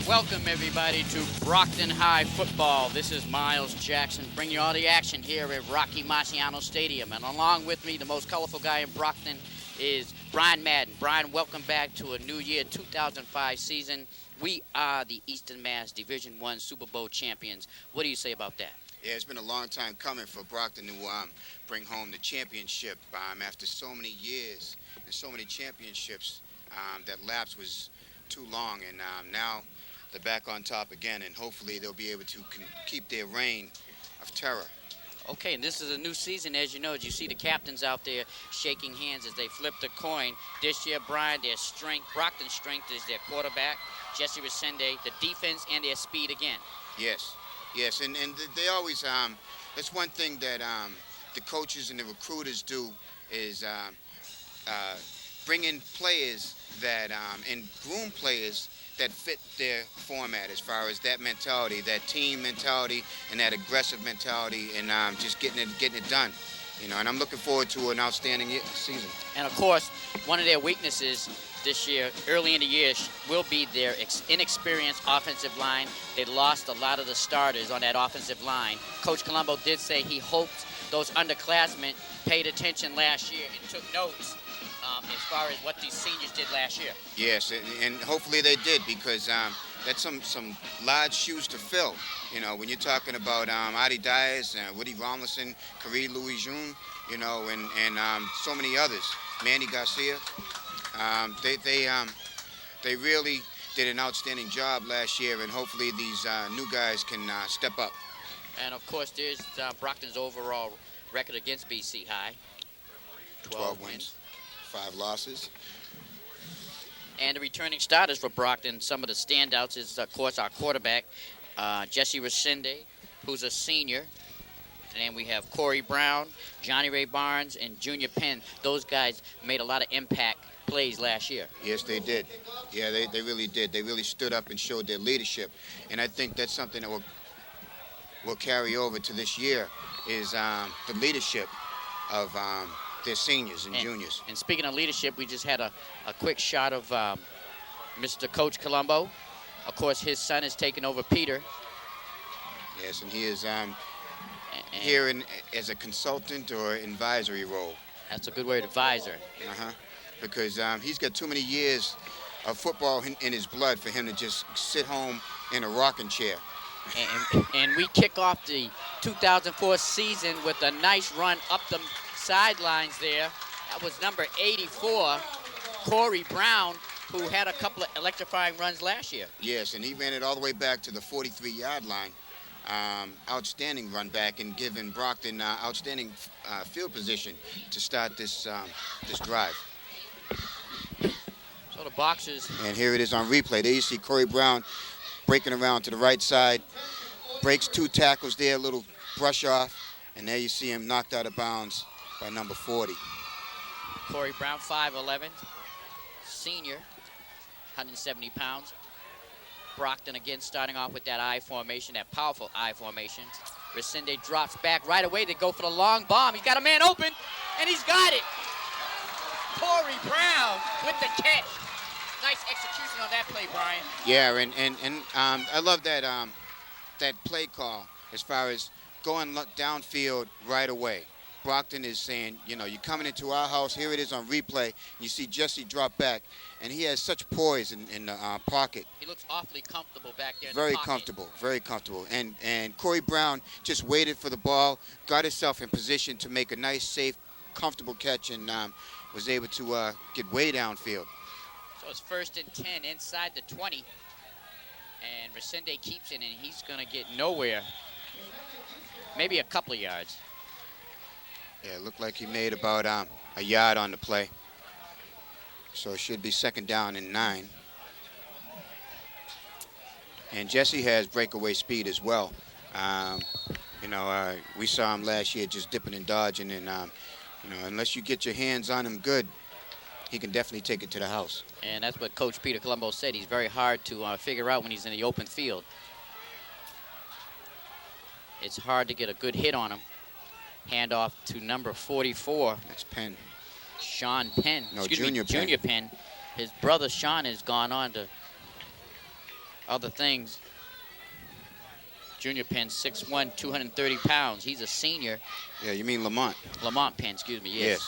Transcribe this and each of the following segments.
Welcome, everybody, to Brockton High Football. This is Miles Jackson, bringing you all the action here at Rocky Marciano Stadium. And along with me, the most colorful guy in Brockton is Brian Madden. Brian, welcome back to a new year, 2005 season. We are the Eastern Mass Division I Super Bowl champions. What do you say about that? Yeah, it's been a long time coming for Brockton to bring home the championship. After so many years and so many championships, that lapse was too long, and now they're back on top again, and hopefully they'll be able to keep their reign of terror. Okay, and this is a new season, as you know. You see the captains out there shaking hands as they flip the coin. This year, Brian, Brockton's strength is their quarterback, Jesse Resende, the defense, and their speed again. Yes, and they always, that's one thing that the coaches and the recruiters do is bring in players that, and groom players that fit their format as far as that mentality, that team mentality, and that aggressive mentality, and just getting it done. You know, and I'm looking forward to an outstanding season. And of course, one of their weaknesses this year, early in the year, will be their inexperienced offensive line. They lost a lot of the starters on that offensive line. Coach Colombo did say he hoped those underclassmen paid attention last year and took notes as far as what these seniors did last year. Yes, and hopefully they did, because that's some large shoes to fill. You know, when you're talking about Adi Dias, Woody Romlinson, Kareem Louis-June, you know, and so many others, Manny Garcia, they really did an outstanding job last year, and hopefully these new guys can step up. And of course, there's Brockton's overall record against BC High. 12 wins. 5 losses. And the returning starters for Brockton, some of the standouts is, of course, our quarterback, Jesse Resende, who's a senior. And then we have Corey Brown, Johnny Ray Barnes, and Junior Penn. Those guys made a lot of impact plays last year. Yes, they did. Yeah, they really did. They really stood up and showed their leadership. And I think that's something that will carry over to this year, is the leadership of their seniors and juniors. And speaking of leadership, we just had a quick shot of Mr. Coach Colombo. Of course, his son is taking over Peter. Yes, and he is here as a consultant or advisory role. That's a good word, advisor. Because he's got too many years of football in his blood for him to just sit home in a rocking chair. And we kick off the 2004 season with a nice run up the sidelines there. That was number 84, Corey Brown, who had a couple of electrifying runs last year. Yes, and he ran it all the way back to the 43-yard line. Outstanding run back, and giving Brockton outstanding field position to start this drive. So the Boxers. And here it is on replay. There you see Corey Brown breaking around to the right side, breaks 2 tackles there, a little brush off, and there you see him knocked out of bounds by number 40. Corey Brown, 5'11", senior, 170 pounds. Brockton again starting off with that I formation, that powerful I formation. Resende drops back right away. They go for the long bomb. He's got a man open, and he's got it. Corey Brown with the catch. Nice execution on that play, Brian. Yeah, and I love that play call as far as going downfield right away. Brockton is saying, you know, you're coming into our house. Here it is on replay. You see Jesse drop back, and he has such poise in the pocket. He looks awfully comfortable back there in very the pocket. Comfortable, very comfortable. And Corey Brown just waited for the ball, got himself in position to make a nice, safe, comfortable catch, and was able to get way downfield. So it's 1st and 10 inside the 20. And Resende keeps it, and he's going to get nowhere. Maybe a couple of yards. Yeah, it looked like he made about a yard on the play. So it should be 2nd down and 9. And Jesse has breakaway speed as well. You know, we saw him last year just dipping and dodging, and you know, unless you get your hands on him good, he can definitely take it to the house. And that's what Coach Peter Colombo said. He's very hard to figure out when he's in the open field. It's hard to get a good hit on him. Handoff to number 44. That's Penn. Sean Penn. No, Junior Penn. Junior Penn. His brother Sean has gone on to other things, Junior Penn, 6'1", 230 pounds. He's a senior. Yeah, you mean Lamont. Lamont Penn, excuse me, yes.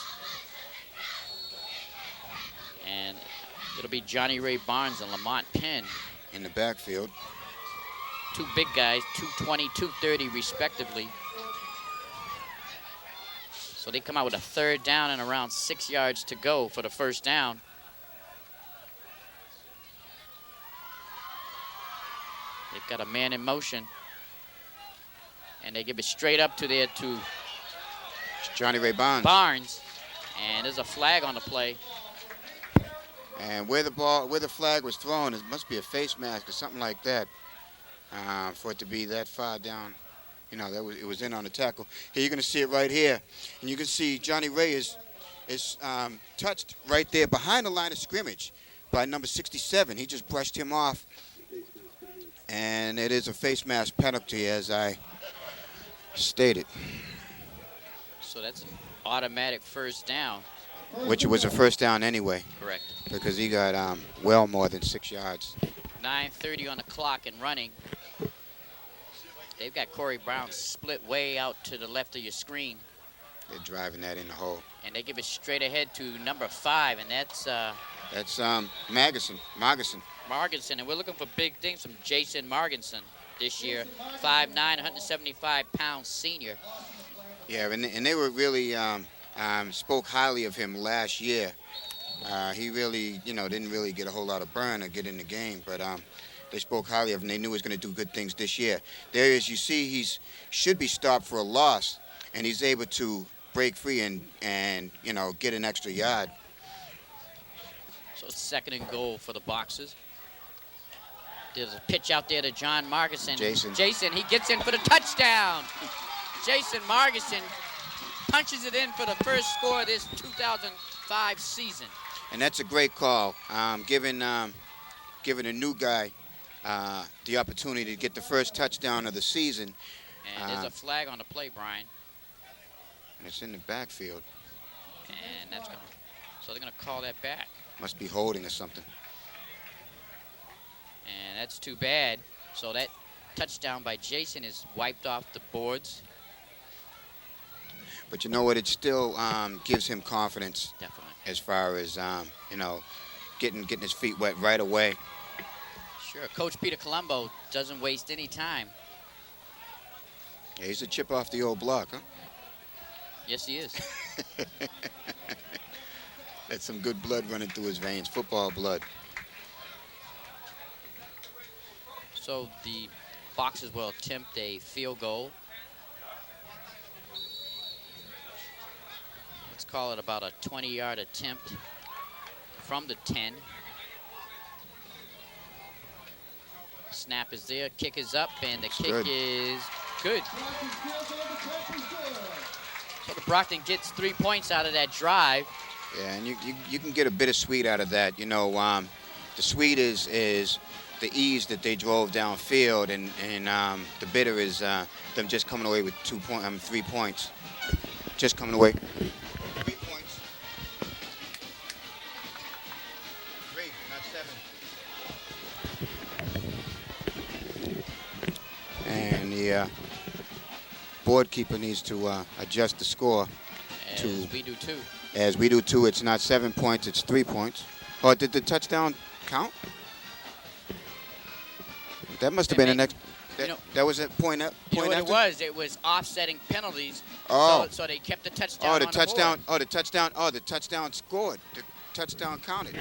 And it'll be Johnny Ray Barnes and Lamont Penn. In the backfield. Two big guys, 220, 230 respectively. So they come out with a third down and around 6 yards to go for the first down. They've got a man in motion. And they give it straight up to Johnny Ray Barnes. And there's a flag on the play. And where the flag was thrown, it must be a face mask or something like that, for it to be that far down. You know, it was in on the tackle. Here you're going to see it right here, and you can see Johnny Ray is touched right there behind the line of scrimmage by number 67. He just brushed him off, and it is a face mask penalty, as I stated. So that's an automatic first down. Which was a first down anyway. Correct. Because he got well more than 6 yards. 9:30 on the clock and running. They've got Corey Brown split way out to the left of your screen. They're driving that in the hole. And they give it straight ahead to number 5, and that's Marginson. Marginson, and we're looking for big things from Jason Marginson this year. 5'9", 175-pound senior. Yeah, and they were really spoke highly of him last year. He really, didn't really get a whole lot of burn or get in the game, but they spoke highly of him. They knew he was going to do good things this year. There is, you see, should be stopped for a loss, and he's able to break free and get an extra yard. So it's 2nd and goal for the Boxers. There's a pitch out there to John Marginson. Jason, he gets in for the touchdown. Jason Marginson punches it in for the first score of this 2005 season. And that's a great call, giving a new guy the opportunity to get the first touchdown of the season. And there's a flag on the play, Brian. And it's in the backfield. And so they're going to call that back. Must be holding or something. And that's too bad. So that touchdown by Jason is wiped off the boards. But you know what? It still gives him confidence. Definitely. As far as, getting his feet wet right away. Sure. Coach Peter Colombo doesn't waste any time. Yeah, he's a chip off the old block, huh? Yes, he is. That's some good blood running through his veins, football blood. So the Boxers will attempt a field goal. Let's call it about a 20-yard attempt from the 10. Snap is there, kick is up, and the kick is good. So the Brockton gets 3 points out of that drive. Yeah, and you can get a bittersweet out of that. The sweet is the ease that they drove downfield, and the bitter is them just coming away with 3 points. Just coming away. 3 points. 3, not 7. And the board keeper needs to adjust the score. As we do too. As we do too. It's not 7 points, it's 3 points. Oh, did the touchdown count? That must have been the next. That was a point up. You know what it was? It was offsetting penalties. Oh. So they kept the touchdown. On the touchdown. board. The touchdown. Oh, the touchdown scored. The touchdown counted.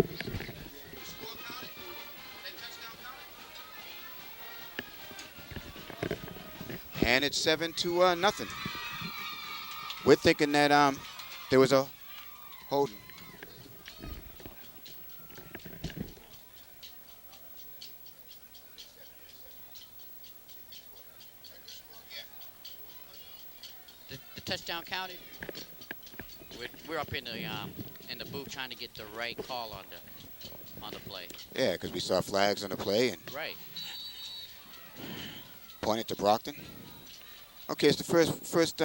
And it's 7-0. We're thinking that there was a holding. The touchdown counted. We're up in the booth trying to get the right call on the play. Yeah, because we saw flags on the play and right. Pointed to Brockton. Okay, it's the first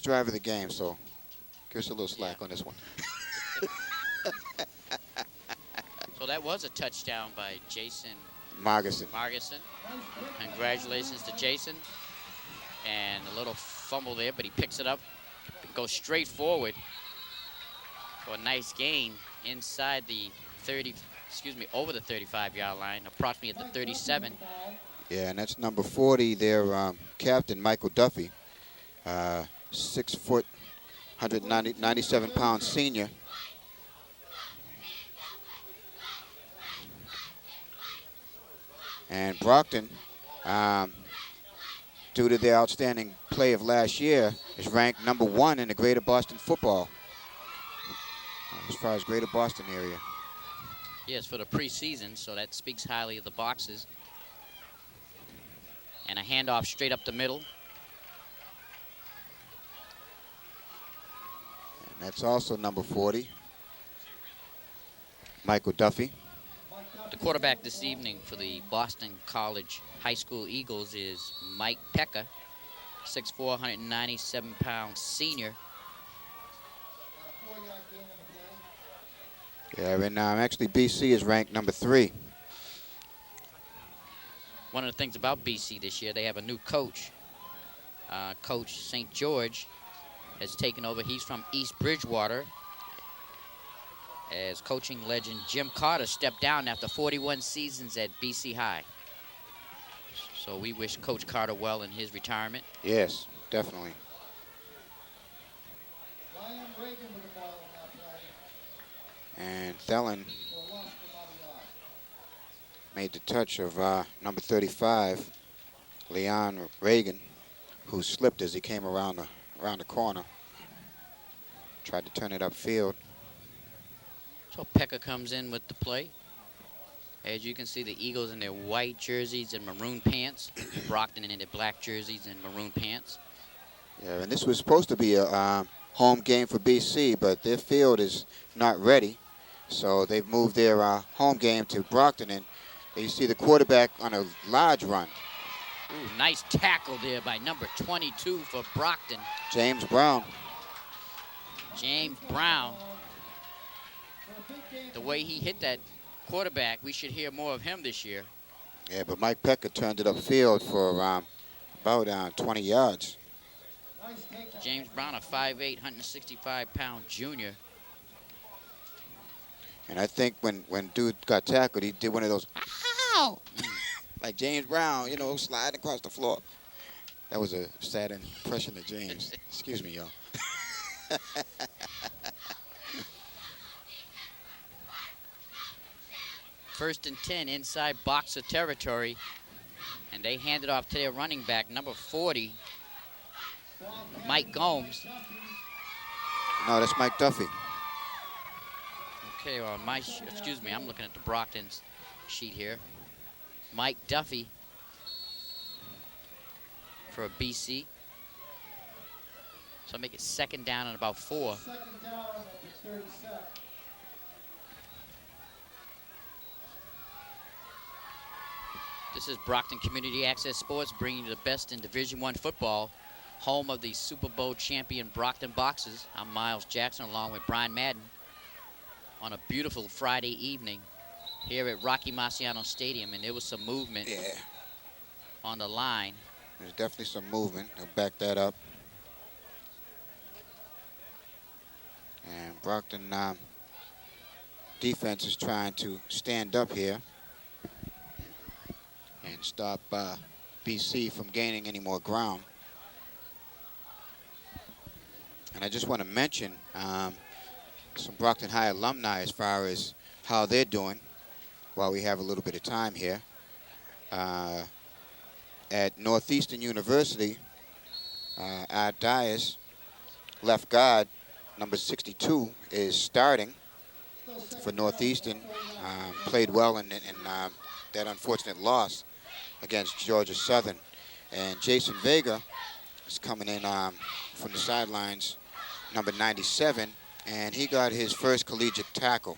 drive of the game, so give us a little slack on this one. So that was a touchdown by Jason Margerson. Margerson. Congratulations to Jason. And a little fumble there, but he picks it up, goes straight forward for a nice gain inside the 30, over the 35-yard line, approximately at the 37. Yeah, and that's number 40, their captain, Michael Duffy. 6 foot, 197-pound senior. And Brockton, due to their outstanding play of last year, is ranked number 1 in the Greater Boston football, as far as Greater Boston area. Yes, for the preseason, so that speaks highly of the Boxers. And a handoff straight up the middle. And that's also number 40, Michael Duffy. The quarterback this evening for the Boston College High School Eagles is Mike Pekka, 6'4", 197-pound senior. Yeah, and actually BC is ranked number 3. One of the things about BC this year, they have a new coach. Coach St. George has taken over. He's from East Bridgewater, as coaching legend Jim Carter stepped down after 41 seasons at BC High. So we wish Coach Carter well in his retirement. Yes, definitely. And Thelen made the touch of number 35, Leon Reagan, who slipped as he came around the corner. Tried to turn it upfield. So Pekka comes in with the play. As you can see, the Eagles in their white jerseys and maroon pants. Brockton in their black jerseys and maroon pants. Yeah, and this was supposed to be a home game for BC, but their field is not ready. So they've moved their home game to Brockton, and you see the quarterback on a large run. Ooh, nice tackle there by number 22 for Brockton. James Brown. James Brown. The way he hit that quarterback, we should hear more of him this year. Yeah, but Mike Pekka turned it upfield for about 20 yards. James Brown, a 5'8", 165-pound junior. And I think when dude got tackled, he did one of those, ow! Like James Brown, sliding across the floor. That was a sad impression of James. Excuse me, y'all. First and 10 inside Boxer territory. And they hand it off to their running back, number 40, Mike Gomes. No, that's Mike Duffy. Okay, well, excuse me, I'm looking at the Brockton's sheet here. Mike Duffy for BC. So make it second down and about 4. This is Brockton Community Access Sports, bringing you the best in Division I football, home of the Super Bowl champion Brockton Boxers. I'm Miles Jackson, along with Brian Madden, on a beautiful Friday evening here at Rocky Marciano Stadium, and there was some movement on the line. There's definitely some movement. I'll back that up. And Brockton defense is trying to stand up here and stop BC from gaining any more ground. And I just want to mention some Brockton High alumni as far as how they're doing while we have a little bit of time here. At Northeastern University, Art Dias, left guard, number 62, is starting for Northeastern. Played well in that unfortunate loss against Georgia Southern. And Jason Vega is coming in from the sidelines, number 97, and he got his first collegiate tackle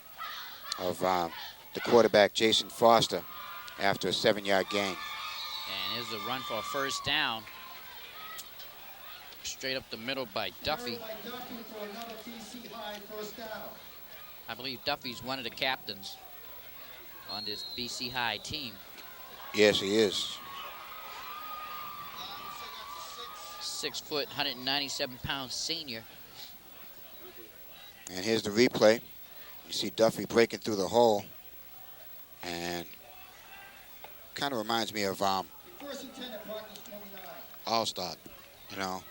of the quarterback, Jason Foster, after a 7-yard gain. And here's a run for a first down. Straight up the middle by Duffy. I believe Duffy's one of the captains on this BC High team. Yes, he is. 6 foot, 197-pound senior. And here's the replay. You see Duffy breaking through the hole. And kind of reminds me of All-Star, you know,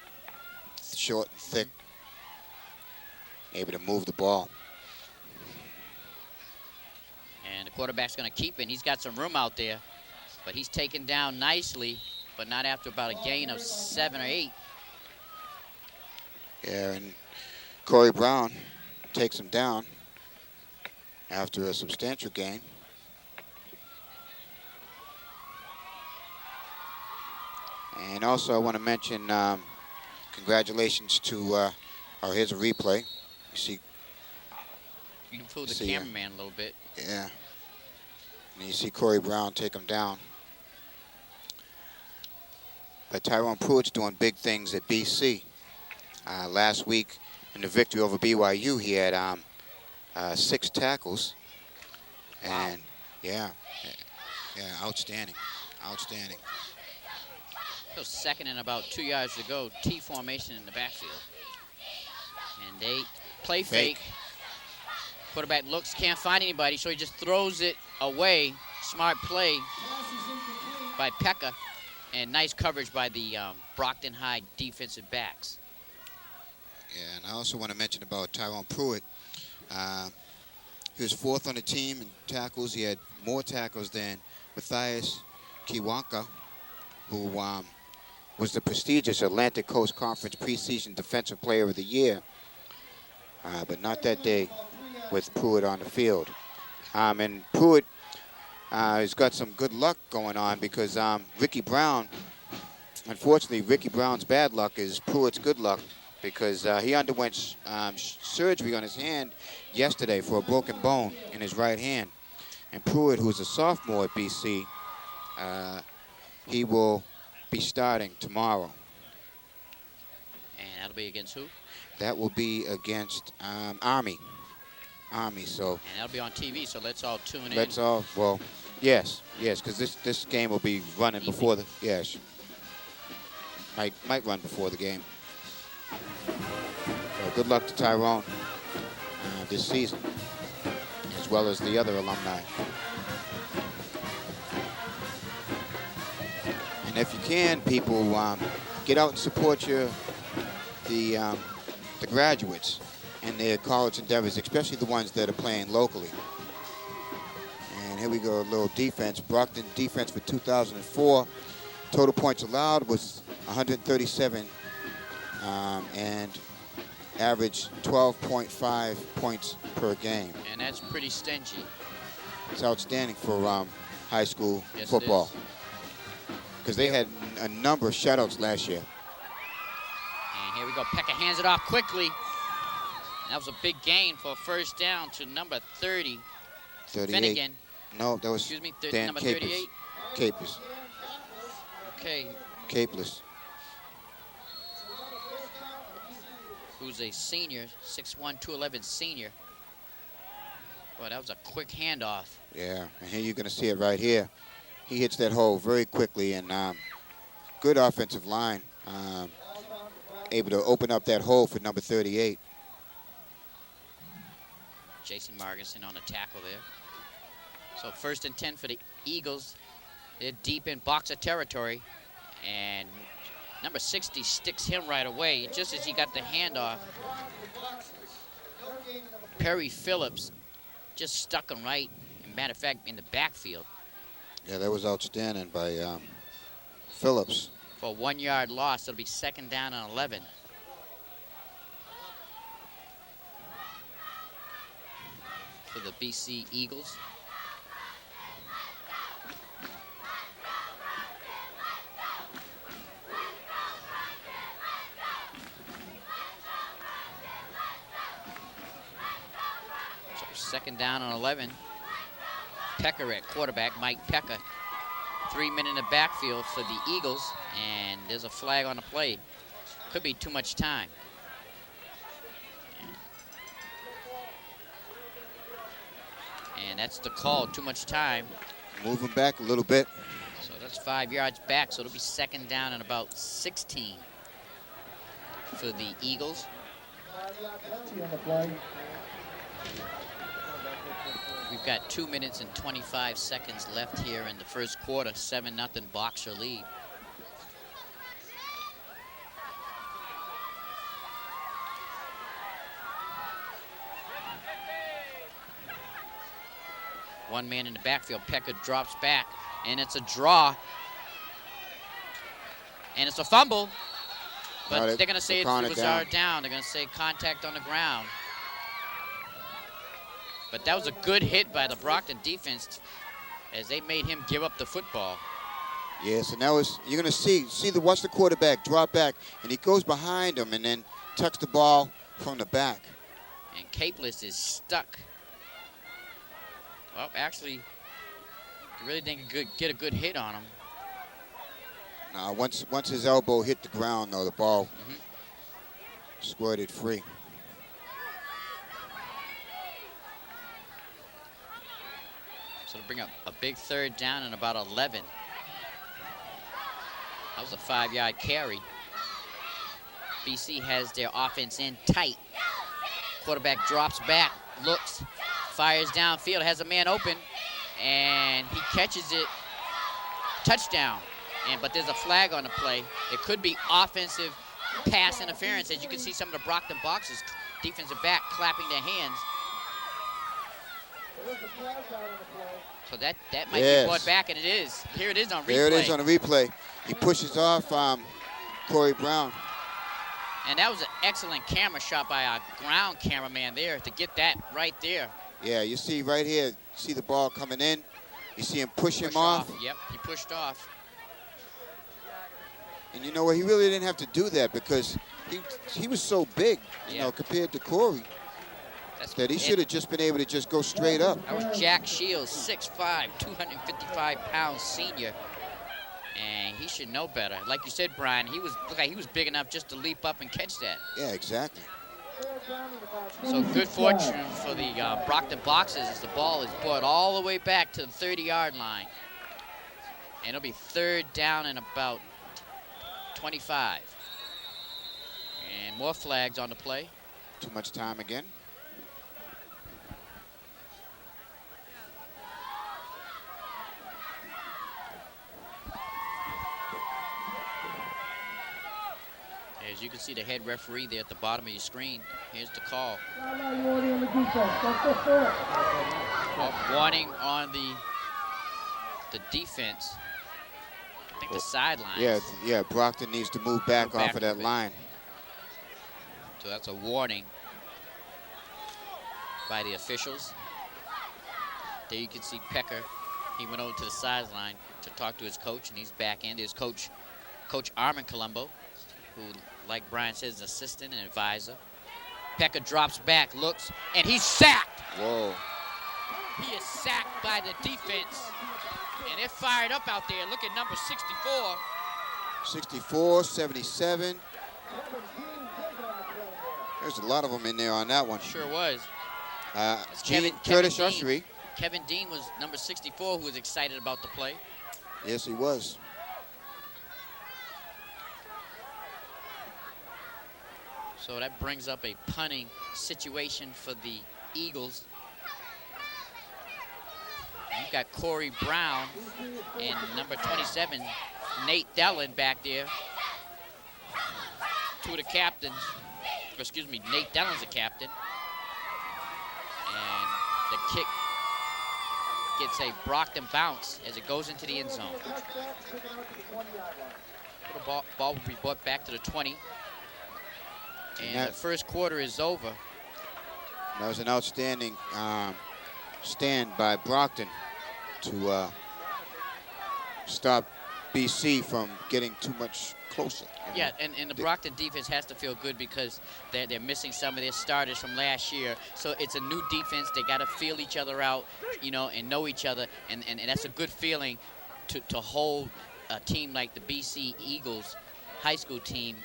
short and thick, able to move the ball. And the quarterback's going to keep it. He's got some room out there, but he's taken down nicely, but not after about a gain of 7 or 8. Yeah, and Corey Brown takes him down after a substantial gain. And also I want to mention congratulations to, here's a replay. You see. You can fool the cameraman a little bit. Yeah. And you see Corey Brown take him down. But Tyrone Pruitt's doing big things at BC. Last week in the victory over BYU, he had 6 tackles. And yeah, outstanding, outstanding. So second and about 2 yards to go, T formation in the backfield. And they play fake. Quarterback looks, can't find anybody, so he just throws it away. Smart play by Pekka. And nice coverage by the Brockton High defensive backs. Yeah, and I also want to mention about Tyrone Pruitt. He was 4th on the team in tackles. He had more tackles than Matthias Kiwanka, who was the prestigious Atlantic Coast Conference preseason Defensive Player of the Year. But not that day with Pruitt on the field. And Pruitt has got some good luck going on because Ricky Brown, unfortunately, Ricky Brown's bad luck is Pruitt's good luck because he underwent surgery on his hand yesterday for a broken bone in his right hand. And Pruitt, who's a sophomore at BC, he will be starting tomorrow. And that'll be against who? That will be against Army, so. And that'll be on TV, so let's all tune in. Let's all, well, yes, because this game will be running before the, yes. Might run before the game. So good luck to Tyrone this season, as well as the other alumni. And if you can, people, get out and support the graduates in their college endeavors, especially the ones that are playing locally. And here we go, a little defense. Brockton defense for 2004. Total points allowed was 137 and averaged 12.5 points per game. And that's pretty stingy. It's outstanding for high school football. Because they had a number of shutouts last year. And here we go. Pekka hands it off quickly. That was a big gain for a first down to number 30. 38. Finnegan. No, that was number 38. Capers. Okay. Capeless. Who's a senior, 6'1", 211 senior. Boy, that was a quick handoff. Yeah, and here you're going to see it right here. He hits that hole very quickly, and good offensive line. Able to open up that hole for number 38. Jason Marginson on the tackle there. So 1st and 10 for the Eagles. They're deep in boxer territory. And number 60 sticks him right away, just as he got the handoff. Perry Phillips just stuck him right, as a matter of fact, in the backfield. Yeah, that was outstanding by Phillips. For a 1-yard loss, it'll be 2nd down and 11. For the BC Eagles. So 2nd down and 11. Pekka at quarterback, Mike Pekka. 3 men in the backfield for the Eagles, and there's a flag on the play. Could be too much time. And that's the call, too much time. Moving back a little bit. So that's 5 yards back, so it'll be second down and about 16 for the Eagles. We've got 2 minutes and 25 seconds left here in the first quarter. 7-0 Boxer lead. One man in the backfield. Pecker drops back, and it's a draw. And it's a fumble. But they're going to say it was our down. They're going to say contact on the ground. But that was a good hit by the Brockton defense as they made him give up the football. Yes, and that was, you're going to watch the quarterback drop back, and he goes behind him and then tucks the ball from the back. And Capeless is stuck. Well, actually, he really didn't get a good hit on him. Now, once his elbow hit the ground, though, the ball squirted free. So to bring up a big third down and about 11. That was a 5-yard carry. BC has their offense in tight. Quarterback drops back, looks, fires downfield, has a man open, and he catches it. Touchdown. But there's a flag on the play. It could be offensive pass interference. As you can see, some of the Brockton boxers, defensive back, clapping their hands. So that might be brought back, and it is. Here it is on replay. There it is on the replay. He pushes off Corey Brown. And that was an excellent camera shot by our ground cameraman there to get that right there. Yeah, you see right here, see the ball coming in. You see him push him off. Yep, he pushed off. And you know what? He really didn't have to do that because he was so big, you know, compared to Corey. That he should have just been able to just go straight up. That was Jack Shields, 6'5", 255-pound senior. And he should know better. Like you said, Brian, looked like he was big enough just to leap up and catch that. Yeah, exactly. So good fortune for the Brockton Boxers as the ball is brought all the way back to the 30-yard line. And it'll be third down and about 25. And more flags on the play. Too much time again. As you can see the head referee there at the bottom of your screen. Here's the call. Warning on the defense. I think the sidelines. Yeah, Brockton needs to move back off of that line. So that's a warning by the officials. There you can see Pecker. He went over to the sideline to talk to his coach, and he's back in. There's Coach Armin Colombo, who, like Brian says, is assistant and advisor. Pecker drops back, looks, and he's sacked. Whoa. He is sacked by the defense. And they're fired up out there. Look at number 64. 64, 77. There's a lot of them in there on that one. Sure was. Curtis Ushery. Kevin Dean was number 64 who was excited about the play. Yes, he was. So that brings up a punting situation for the Eagles. You've got Corey Brown and number 27, Nate Dellin back there. Two of the captains. Excuse me, Nate Dellin's a captain. And the kick gets a Brockton bounce as it goes into the end zone. The ball will be brought back to the 20. And the first quarter is over. That was an outstanding stand by Brockton to stop BC from getting too much closer. Yeah, and the Brockton defense has to feel good because they're missing some of their starters from last year. So it's a new defense. They got to feel each other out, you know, and know each other. And that's a good feeling to hold a team like the BC Eagles high school team,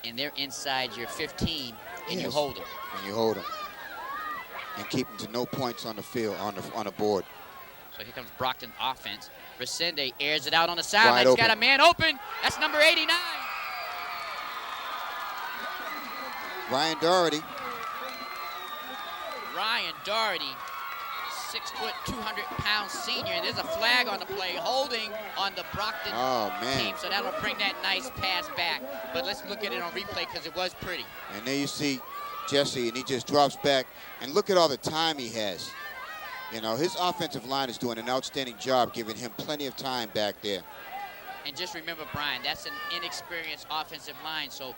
and they're inside your 15, and you hold them. And you hold them. And keep them to no points on the field, on the board. So here comes Brockton offense. Resende airs it out on the sideline. Wide He's open. got a man open. That's number 89. Ryan Doherty. Ryan Doherty, 6 foot, 200-pound senior. And there's a flag on the play, holding on the Brockton team. So that'll bring that nice pass back. But let's look at it on replay because it was pretty. And there you see Jesse, and he just drops back. And look at all the time he has. You know, his offensive line is doing an outstanding job, giving him plenty of time back there. And just remember, Brian, that's an inexperienced offensive line. So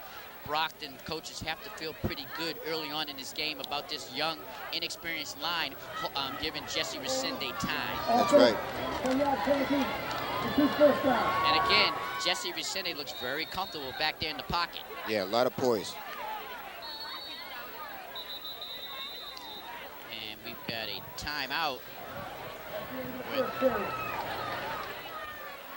Brockton coaches have to feel pretty good early on in this game about this young, inexperienced line, giving Jesse Resende time. That's right. And again, Jesse Resende looks very comfortable back there in the pocket. Yeah, a lot of poise. And we've got a timeout.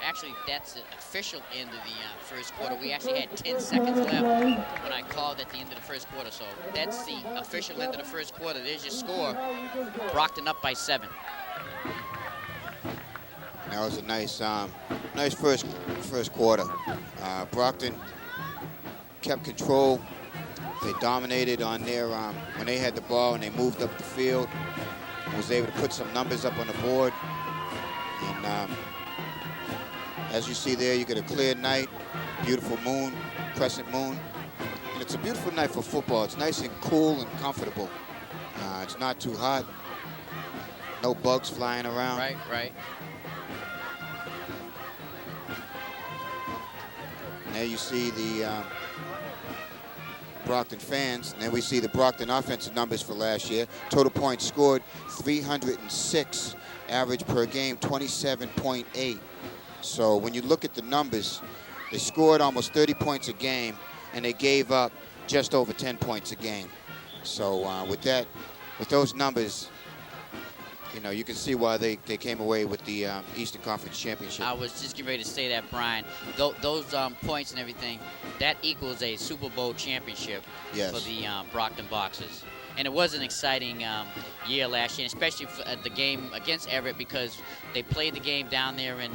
Actually, that's the official end of the first quarter. We actually had 10 seconds left when I called at the end of the first quarter. So that's the official end of the first quarter. There's your score. Brockton up by 7. That was a nice, nice first quarter. Brockton kept control. They dominated on their when they had the ball and they moved up the field. Was able to put some numbers up on the board. And as you see there, you get a clear night, beautiful moon, crescent moon. And it's a beautiful night for football. It's nice and cool and comfortable. It's not too hot. No bugs flying around. Right, right. There you see the Brockton fans, and then we see the Brockton offensive numbers for last year. Total points scored, 306. Average per game, 27.8. So when you look at the numbers, they scored almost 30 points a game, and they gave up just over 10 points a game. So with those numbers, you know, you can see why they came away with the Eastern Conference Championship. I was just getting ready to say that, Brian. Those points and everything, that equals a Super Bowl championship for the Brockton Boxers. And it was an exciting year last year, especially for the game against Everett, because they played the game down there in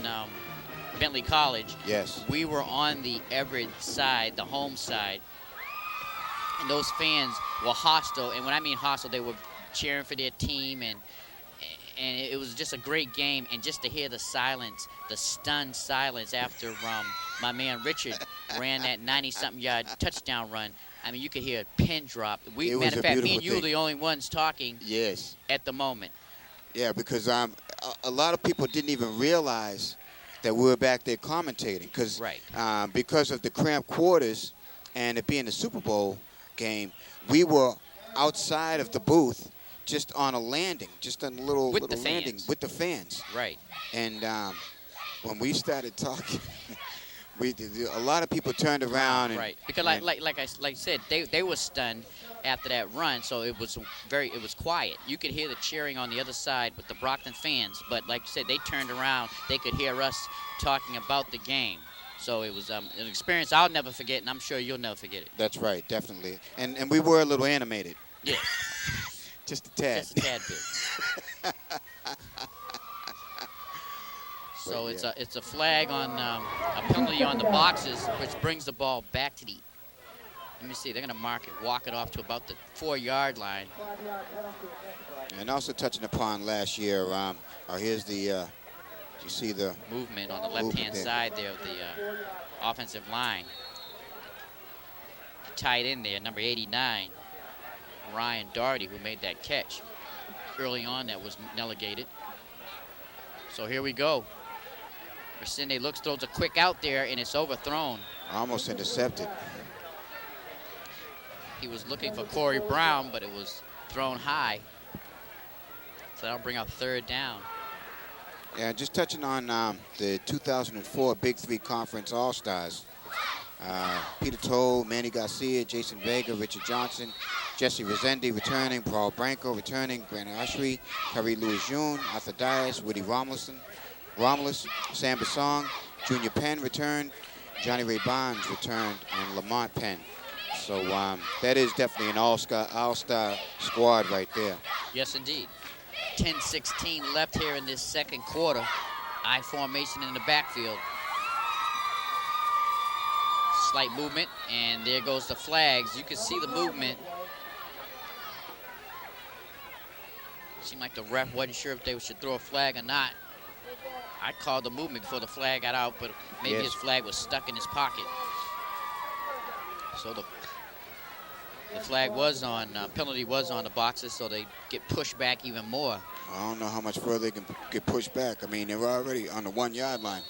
Bentley College. Yes. We were on the Everett side, the home side, and those fans were hostile. And when I mean hostile, they were cheering for their team, and it was just a great game. And just to hear the silence, the stunned silence after my man Richard ran that 90-something yard touchdown run. I mean, you could hear a pin drop. Matter of fact, me and you were the only ones talking at the moment. Yeah, because a lot of people didn't even realize that we were back there commentating, because of the cramped quarters and it being a Super Bowl game, we were outside of the booth, just on a landing, just on a little landing with the fans. Right. And when we started talking, a lot of people turned around. And, right. Because like I said, they were stunned after that run, so it was quiet. You could hear the cheering on the other side with the Brockton fans, but like you said, they turned around. They could hear us talking about the game. So it was an experience I'll never forget, and I'm sure you'll never forget it. That's right, definitely. And we were a little animated. Yeah. Just a tad. Just a tad bit. So it's a flag on a penalty on the boxes, which brings the ball back to the. Let me see. They're going to mark it, walk it off to about the 4-yard line. And also touching upon last year, here's the. You see the movement on the left-hand side there of the offensive line. Tight end there, number 89, Ryan Doherty, who made that catch early on that was delegated. So here we go. Resende looks, throws a quick out there, and it's overthrown. Almost intercepted. He was looking for Corey Brown, but it was thrown high. So that'll bring up 3rd down. Yeah, just touching on the 2004 Big Three Conference All-Stars. Peter Toll, Manny Garcia, Jason Vega, Richard Johnson, Jesse Resende returning, Paul Branco returning, Grant Ashry, Kerry Louis June, Arthur Dias, Woody Romulus, Sam Basong, Junior Penn returned, Johnny Ray Bonds returned, and Lamont Penn. So that is definitely an all-star squad right there. Yes, indeed. 10:16 left here in this second quarter. I formation in the backfield. Slight movement, and there goes the flags. You can see the movement. Seemed like the ref wasn't sure if they should throw a flag or not. I called the movement before the flag got out, but maybe his flag was stuck in his pocket. So the flag was on, penalty was on the boxers, so they get pushed back even more. I don't know how much further they can get pushed back. I mean, they're already on the 1 yard line.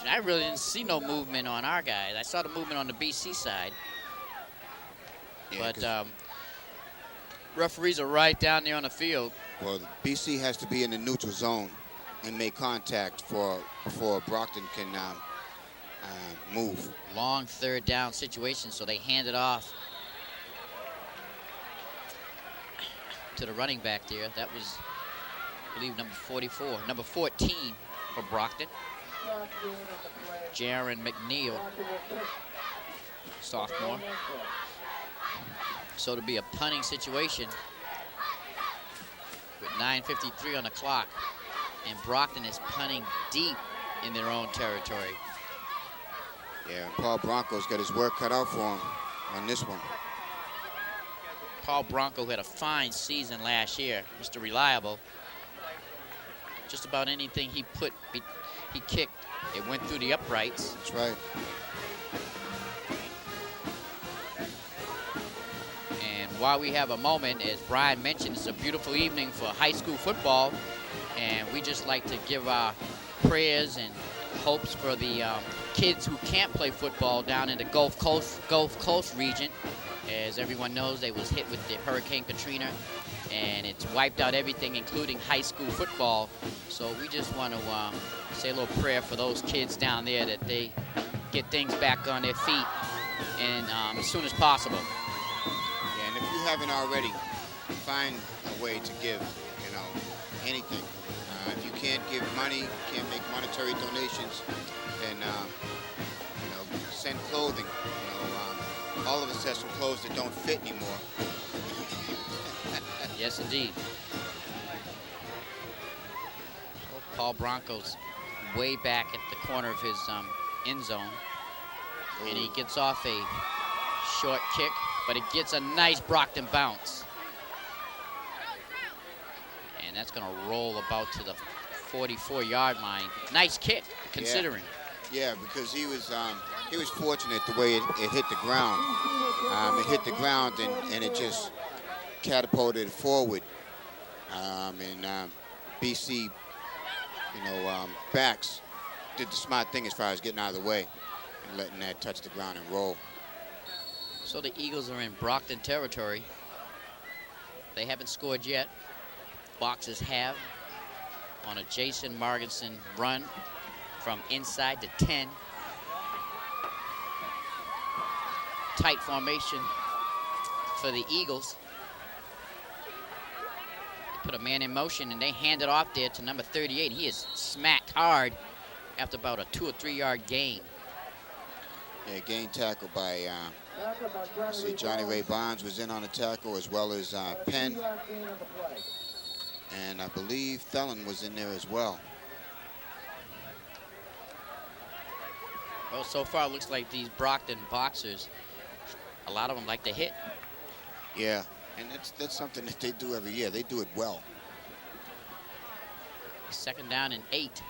I really didn't see no movement on our guys. I saw the movement on the BC side. Yeah, but referees are right down there on the field. Well, BC has to be in the neutral zone and make contact before Brockton can move. Long third down situation, so they hand it off to the running back there. That was, I believe, number 44. Number 14 for Brockton. Jaron McNeil, sophomore. So it'll be a punting situation with 9:53 on the clock. And Brockton is punting deep in their own territory. Yeah, Paul Bronco's got his work cut out for him on this one. Paul Bronco had a fine season last year, Mr. Reliable. Just about anything he kicked, it went through the uprights. That's right. And while we have a moment, as Brian mentioned, it's a beautiful evening for high school football. And we just like to give our prayers and hopes for the kids who can't play football down in the Gulf Coast region. As everyone knows, they was hit with the Hurricane Katrina, and it's wiped out everything, including high school football. So we just want to say a little prayer for those kids down there, that they get things back on their feet and as soon as possible. Yeah, and if you haven't already, find a way to give, anything. If you can't give money, can't make monetary donations, then send clothing. All of us have some clothes that don't fit anymore. Yes, indeed. Paul Bronco's way back at the corner of his end zone. And he gets off a short kick, but it gets a nice Brockton bounce. And that's going to roll about to the 44-yard line. Nice kick, considering. Yeah, because he was fortunate the way it hit the ground. It hit the ground and it just catapulted forward. And BC, backs did the smart thing as far as getting out of the way and letting that touch the ground and roll. So the Eagles are in Brockton territory. They haven't scored yet. Boxers have on a Jason Marginson run from inside to 10. Tight formation for the Eagles. They put a man in motion and they hand it off there to number 38. He is smacked hard after about a 2 or 3 yard gain. Yeah, gain tackle by, see Johnny Ray Barnes was in on the tackle, as well as Penn. And I believe Thelen was in there as well. Well, so far it looks like these Brockton boxers, a lot of them like to hit. Yeah, and that's something that they do every year. They do it well. 2nd down and 8.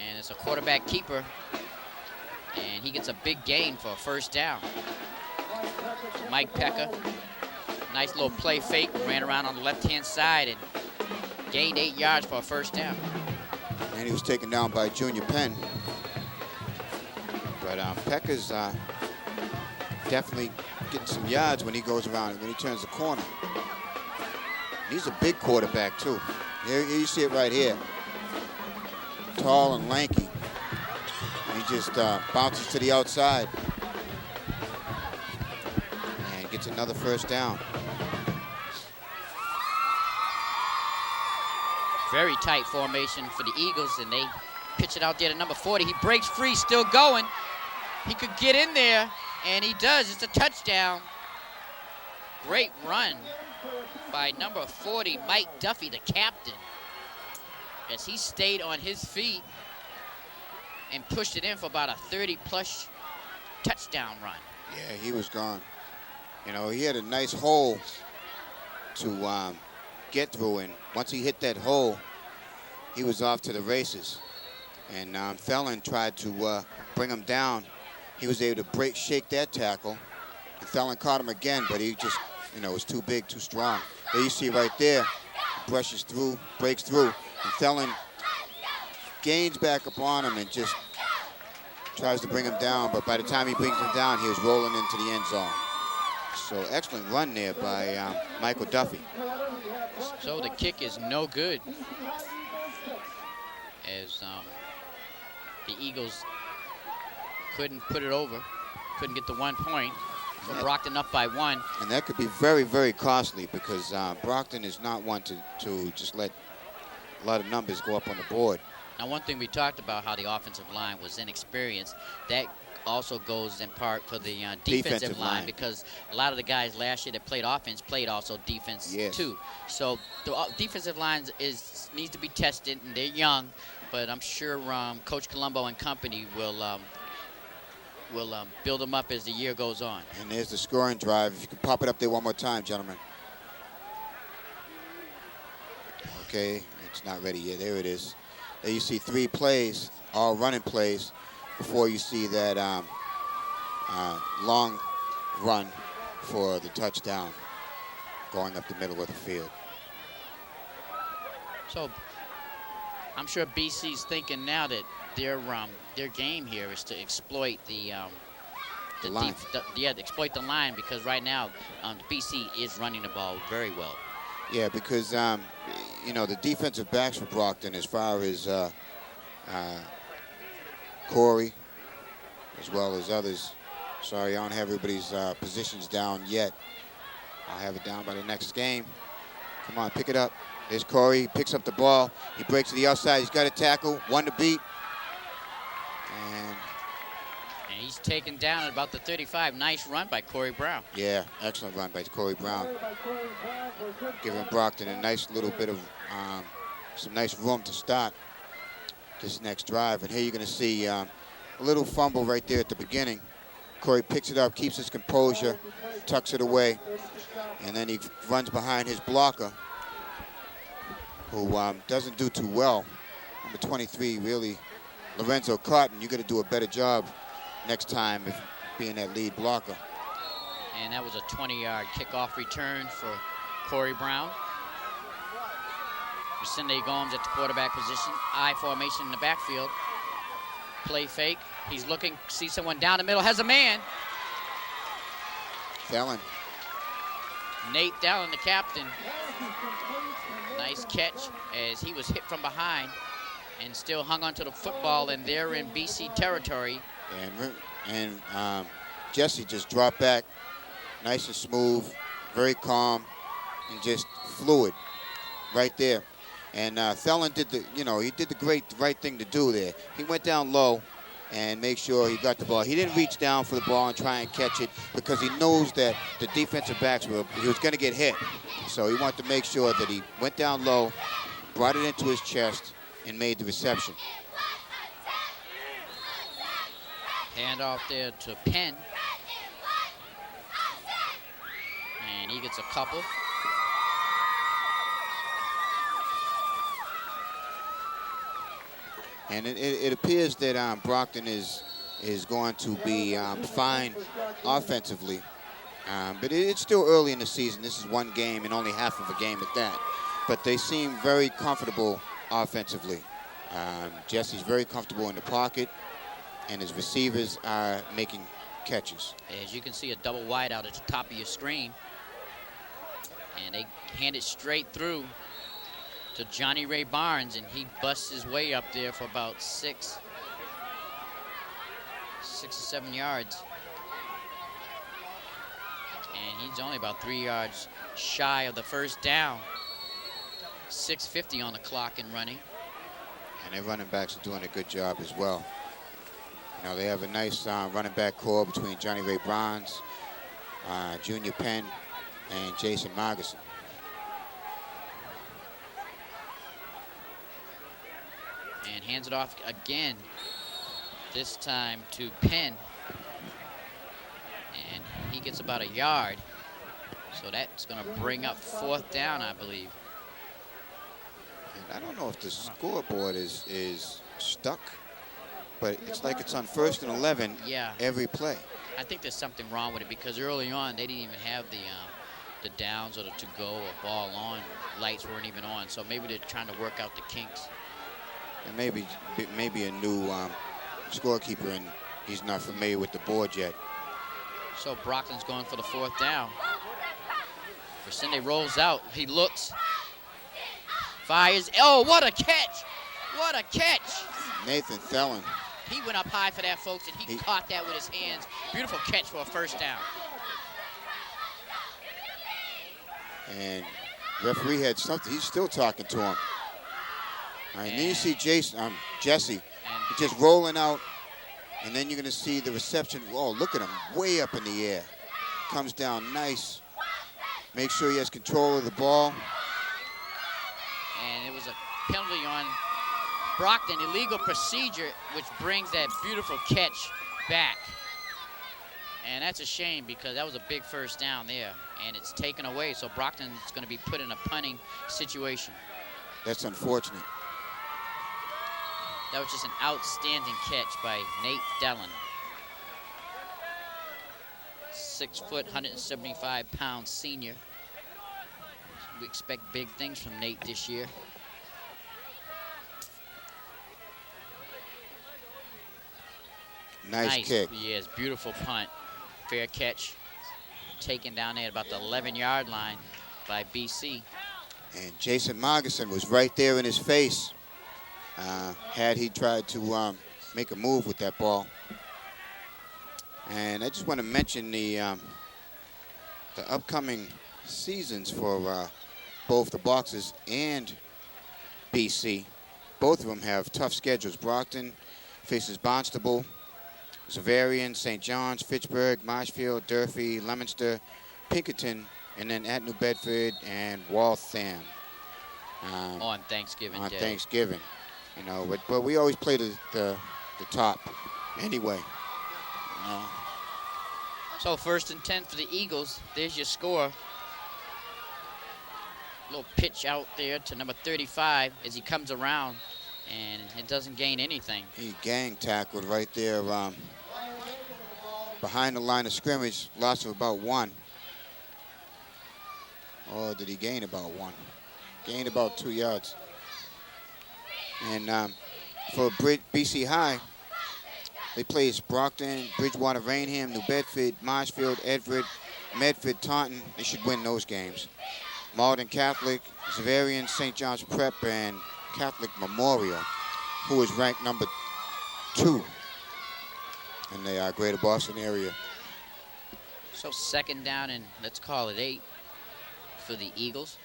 And it's a quarterback keeper, and he gets a big gain for a 1st down. Mike Pecker, nice little play fake, ran around on the left-hand side and gained 8 yards for a 1st down. And he was taken down by Junior Penn. But Pecker's definitely getting some yards when he goes around, when he turns the corner. He's a big quarterback, too. Here you see it right here. Tall and lanky. He just bounces to the outside and gets another 1st down. Very tight formation for the Eagles, and they pitch it out there to number 40. He breaks free, still going. He could get in there. And he does. It's a touchdown. Great run by number 40, Mike Duffy, the captain, as he stayed on his feet and pushed it in for about a 30-plus touchdown run. Yeah, he was gone. You know, he had a nice hole to get through, and once he hit that hole, he was off to the races. And Thelen tried to bring him down. He was able to shake that tackle. And Thelen caught him again, but he just, you know, was too big, too strong. There you see right there, brushes through, breaks through, and Thelen gains back upon him and just tries to bring him down, but by the time he brings him down, he was rolling into the end zone. So excellent run there by Michael Duffy. So the kick is no good, as the Eagles couldn't put it over, couldn't get the 1 point. So Brockton up by 1. And that could be very, very costly, because Brockton is not one to just let a lot of numbers go up on the board. Now, one thing we talked about, how the offensive line was inexperienced. That also goes in part for the defensive line, because a lot of the guys last year that played offense played also defense too. So the defensive line needs to be tested, and they're young, but I'm sure Coach Colombo and company will build them up as the year goes on. And there's the scoring drive. If you can pop it up there one more time, gentlemen. Okay, it's not ready yet. There it is. There you see 3 plays, all running plays, before you see that long run for the touchdown going up the middle of the field. So I'm sure BC's thinking now that their game here is to exploit the line. Exploit the line, because right now BC is running the ball very well. Yeah, because you know, the defensive backs for Brockton, as far as Corey, as well as others. Sorry, I don't have everybody's positions down yet. I'll have it down by the next game. Come on, pick it up. There's Corey. He picks up the ball. He breaks to the outside. He's got a tackle. 1 to beat. And he's taken down at about the 35. Nice run by Corey Brown. Yeah, excellent run by Corey Brown. Giving Brockton a nice little bit of some nice room to start this next drive. And here you're going to see a little fumble right there at the beginning. Corey picks it up, keeps his composure, tucks it away, and then he runs behind his blocker, who doesn't do too well. Number 23, really, Lorenzo Cotton. You're going to do a better job next time if being that lead blocker. And that was a 20-yard kickoff return for Corey Brown. Cindy Gomes at the quarterback position. I formation in the backfield. Play fake. He's looking, sees someone down the middle, has a man. Thelen. Nate Thelen, the captain. Nice catch as he was hit from behind and still hung onto the football, and they're in BC territory. And Jesse just dropped back, nice and smooth, very calm, and just fluid right there. And Thelen did the right thing to do there. He went down low and make sure he got the ball. He didn't reach down for the ball and try and catch it, because he knows that the defensive backs he was going to get hit. So he wanted to make sure that he went down low, brought it into his chest, and made the reception. Hand off there to Penn. And he gets a couple. And it appears that Brockton is going to be fine offensively. But it's still early in the season. This is one game and only half of a game at that. But they seem very comfortable offensively. Jesse's very comfortable in the pocket, and his receivers are making catches. As you can see, a double wide out at the top of your screen. And they hand it straight through to Johnny Ray Barnes, and he busts his way up there for about 6 or 7 yards. And he's only about 3 yards shy of the first down. 6:50 on the clock and running. And their running backs are doing a good job as well. You know, they have a nice running back core between Johnny Ray Bronze, Junior Penn, and Jason Marguson. And hands it off again, this time to Penn. And he gets about a yard. So that's going to bring up 4th down, I believe. And I don't know if the scoreboard is stuck, but it's like it's on 1st and 11 every play. I think there's something wrong with it because early on they didn't even have the downs or the to-go or ball on. Lights weren't even on. So maybe they're trying to work out the kinks. And maybe a new scorekeeper, and he's not familiar with the board yet. So Brockton's going for the 4th down. Resende rolls out. He looks. Fires. Oh, what a catch! What a catch! Nathan Thelen. He went up high for that, folks, and he caught that with his hands. Beautiful catch for a 1st down. And referee had something. He's still talking to him. All right, and then you see Jesse just rolling out, and then you're going to see the reception. Oh, look at him, way up in the air. Comes down nice. Make sure he has control of the ball. And it was a penalty on Brockton, illegal procedure, which brings that beautiful catch back. And that's a shame because that was a big 1st down there, and it's taken away. So Brockton is going to be put in a punting situation. That's unfortunate. That was just an outstanding catch by Nate Dellen. 6 foot, 175-pound senior. We expect big things from Nate this year. Nice kick. Yes, beautiful punt. Fair catch. Taken down there at about the 11-yard line by BC. And Jason Marguson was right there in his face. Had he tried to make a move with that ball. And I just want to mention the upcoming seasons for both the Boxers and BC. Both of them have tough schedules. Brockton faces Barnstable, Xaverian, St. John's, Fitchburg, Marshfield, Durfee, Leominster, Pinkerton, and then at New Bedford and Waltham. On Thanksgiving Day. On Thanksgiving. You know, but we always play the top anyway. You know. So 1st and 10 for the Eagles. There's your score. Little pitch out there to number 35 as he comes around, and it doesn't gain anything. He gang tackled right there behind the line of scrimmage. Loss of about 1. Or did he gain about 1? Gained about 2 yards. And for BC High, they plays Brockton, Bridgewater, Rainham, New Bedford, Marshfield, Everett, Medford, Taunton. They should win those games. Malden Catholic, Xaverian, St. John's Prep, and Catholic Memorial, who is ranked number 2 in the Greater Boston area. So 2nd down and let's call it 8 for the Eagles.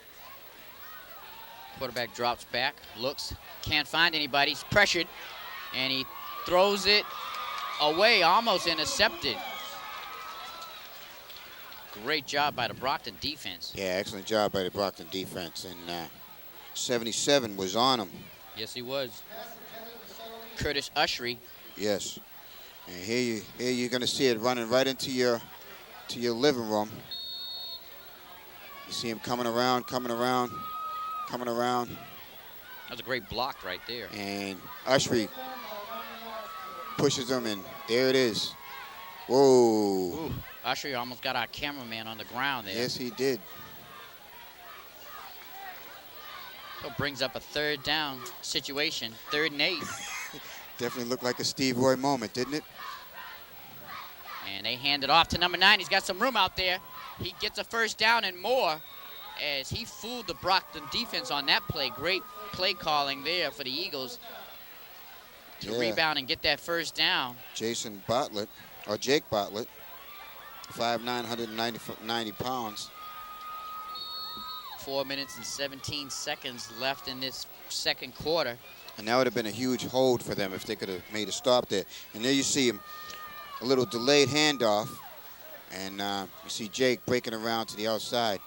Quarterback drops back, looks, can't find anybody. He's pressured, and he throws it away, almost intercepted. Great job by the Brockton defense. Yeah, excellent job by the Brockton defense. And 77 was on him. Yes, he was. Curtis Ushry. Yes. And here you're going to see it running right into your living room. You see him coming around. That was a great block right there. And Ushry pushes him, and there it is. Whoa. Ooh, Ushry almost got our cameraman on the ground there. Yes, he did. So it brings up a 3rd down situation, 3rd and 8. Definitely looked like a Steve Roy moment, didn't it? And they hand it off to number 9. He's got some room out there. He gets a 1st down and more as he fooled the Brockton defense on that play. Great play calling there for the Eagles to rebound and get that 1st down. Jake Bartlett, 5'9", 190 pounds. 4 minutes and 17 seconds left in this 2nd quarter. And that would have been a huge hold for them if they could have made a stop there. And there you see him, a little delayed handoff. And you see Jake breaking around to the outside.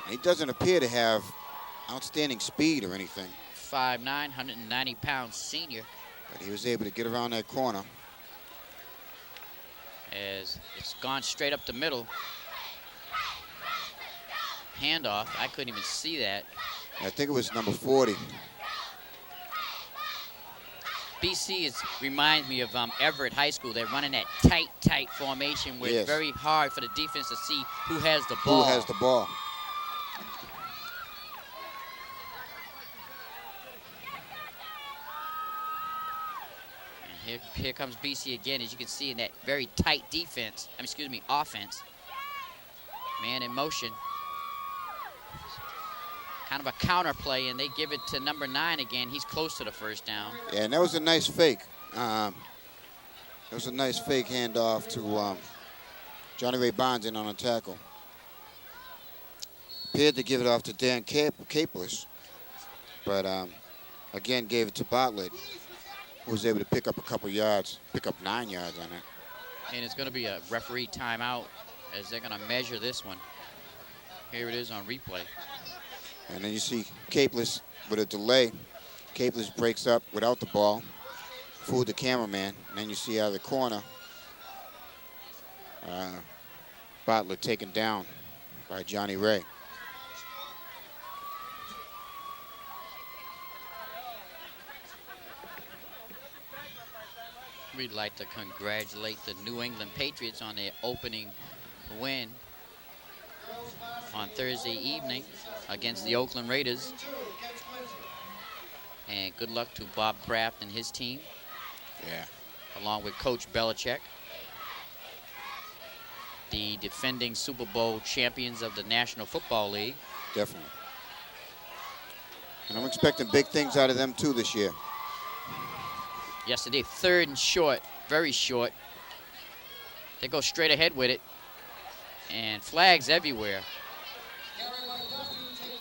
And he doesn't appear to have outstanding speed or anything. 5'9", 190-pound senior. But he was able to get around that corner. As it's gone straight up the middle. Handoff. I couldn't even see that. I think it was number 40. BC reminds me of Everett High School. They're running that tight formation where it's very hard for the defense to see who has the ball. Who has the ball. And here comes BC again, as you can see in that very tight defense. Offense. Man in motion. Kind of a counter play, and they give it to number 9 again. He's close to the first down. Yeah, and that was a nice fake. It was a nice fake handoff to Johnny Ray Bonds in on a tackle. Appeared to give it off to Dan Capeless, but again gave it to Bartlett, who was able to pick up a couple yards, pick up 9 yards on it. And it's going to be a referee timeout as they're going to measure this one. Here it is on replay. And then you see Capeless with a delay. Capeless breaks up without the ball, fooled the cameraman. And then you see out of the corner, Bartlett taken down by Johnny Ray. We'd like to congratulate the New England Patriots on their opening win on Thursday evening against the Oakland Raiders. And good luck to Bob Kraft and his team. Yeah. Along with Coach Belichick, the defending Super Bowl champions of the National Football League. Definitely. And I'm expecting big things out of them too this year. Yes, indeed. 3rd and short, very short. They go straight ahead with it. And flags everywhere.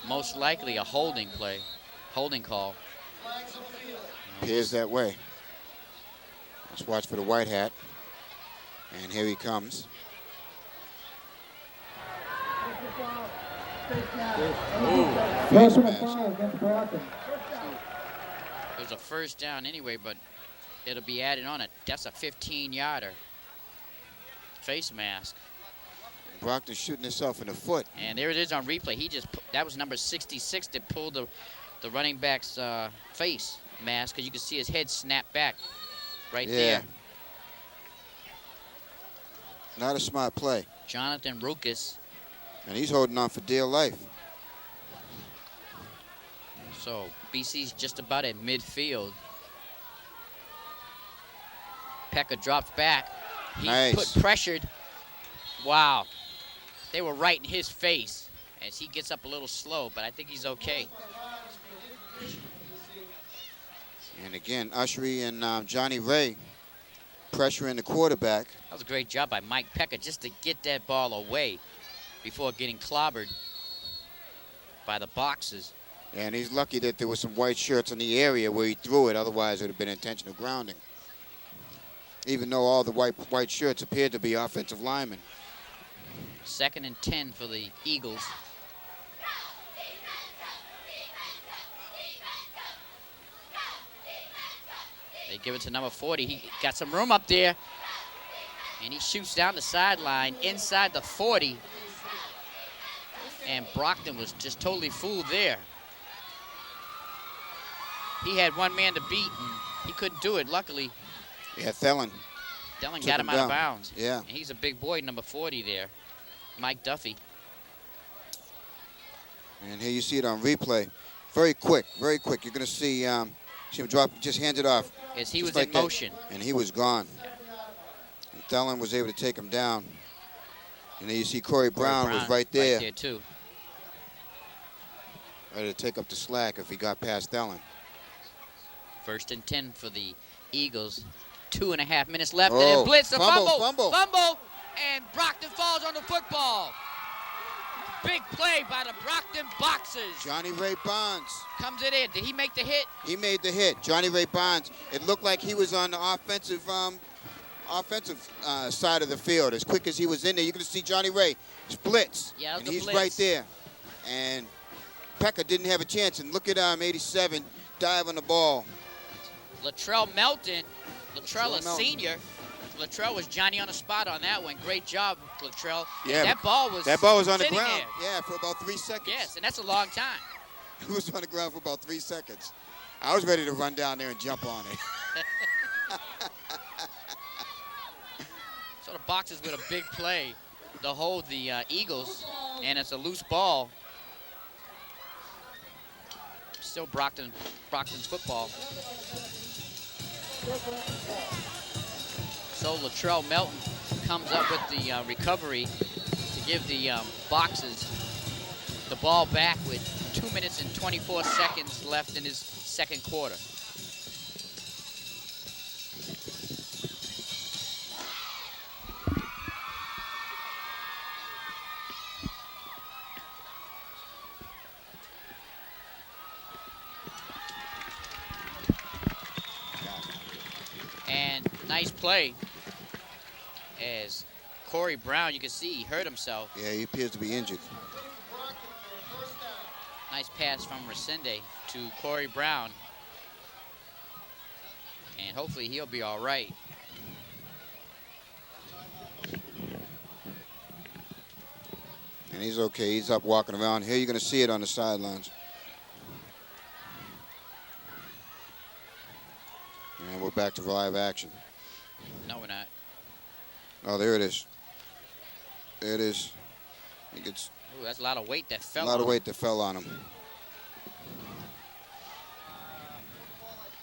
Most likely a holding play, holding call. Appears that way. Let's watch for the white hat. And here he comes. Personal foul against Brockton. It was a first down anyway, but it'll be added on. That's a 15-yarder. Face mask. Brockton shooting himself in the foot. And there it is on replay. That was number 66 that pulled the running back's face mask, because you can see his head snap back right there. Not a smart play. Jonathan Ruckus. And he's holding on for dear life. So BC's just about at midfield. Pekka drops back. He put pressured. Wow. They were right in his face as he gets up a little slow, but I think he's okay. And again, Ushery and Johnny Ray pressuring the quarterback. That was a great job by Mike Pekka just to get that ball away before getting clobbered by the boxes. And he's lucky that there were some white shirts in the area where he threw it. Otherwise, it would have been intentional grounding. Even though all the white shirts appeared to be offensive linemen. 2nd and 10 for the Eagles. They give it to number 40. He got some room up there. And he shoots down the sideline inside the 40. And Brockton was just totally fooled there. He had one man to beat, and he couldn't do it, luckily. Yeah, Thelen got him out of bounds. Yeah. And he's a big boy, number 40 there. Mike Duffy. And here you see it on replay. Very quick, very quick. You're going to see him drop, just hand it off. As he was like in motion. And he was gone. And Thelen was able to take him down. And then you see Corey Brown was right there. Right there, too. Ready to take up the slack if he got past Thelen. 1st and 10 for the Eagles. 2.5 minutes left. Oh, And then blitz, a fumble. fumble. And Brockton falls on the football. big play by the Brockton Boxers. Johnny Ray Bonds. Comes it in. Did he make the hit? He made the hit. Johnny Ray Bonds. It looked like he was on the offensive side of the field. As quick as he was in there, you can see Johnny Ray splits. Yeah, and he's right there. And Pecker didn't have a chance. And look at 87 dive on the ball. Latrell Melton. Latrell, a senior. Latrell was Johnny on the spot on that one. Great job, Latrell. Yeah, that ball was on the ground. there. Yeah, for about 3 seconds. Yes, and that's a long time. It was on the ground for about 3 seconds. I was ready to run down there and jump on it. So the Boxers with a big play to hold the Eagles, and it's a loose ball. Still Brockton's football. So Latrell Melton comes up with the recovery to give the Boxers the ball back with 2 minutes and 24 seconds left in his second quarter. And nice play as Corey Brown, you can see he hurt himself. Yeah, he appears to be injured. Nice pass from Resende to Corey Brown. And hopefully he'll be all right. And he's okay. He's up walking around. Here you're going to see it on the sidelines. And we're back to live action. No, we're not. Oh, there it is. There it is. I think it's Ooh, that's a lot of weight that fell on a lot of him. weight that fell on him.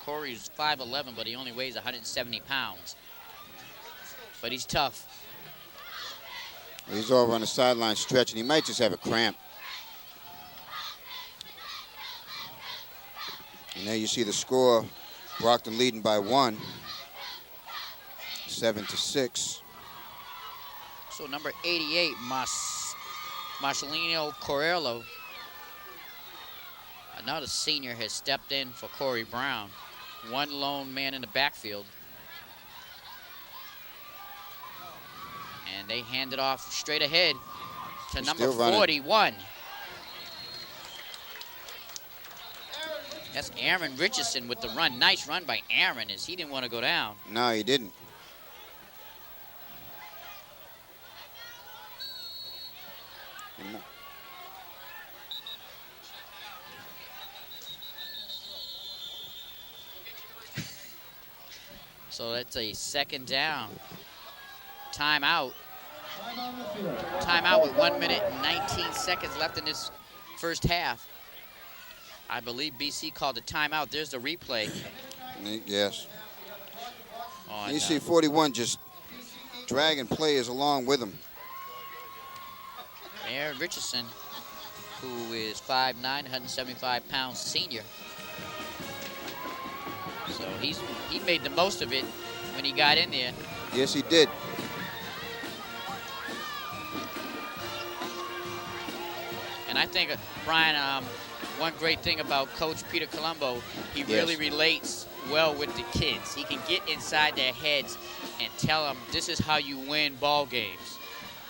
Corey's 5'11", but he only weighs 170 pounds. But he's tough. He's over on the sideline stretching. He might just have a cramp. And there you see the score. Brockton leading by 1, 7-6. So number 88, Marcelino Corello, another senior, has stepped in for Corey Brown. One lone man in the backfield. And they hand it off straight ahead to He's number still running. 41. That's Aaron Richardson with the run. Nice run by Aaron, as he didn't want to go down. No, he didn't. So that's a second down. Timeout. Timeout with 1 minute and 19 seconds left in this first half. I believe BC called the timeout. There's the replay. Yes. On, You see 41 just dragging players along with him. Aaron Richardson, who is 5'9", 175 pounds senior. So he made the most of it when he got in there. Yes, he did. And I think, Brian, one great thing about Coach Peter Colombo, he really relates well with the kids. He can get inside their heads and tell them this is how you win ball games.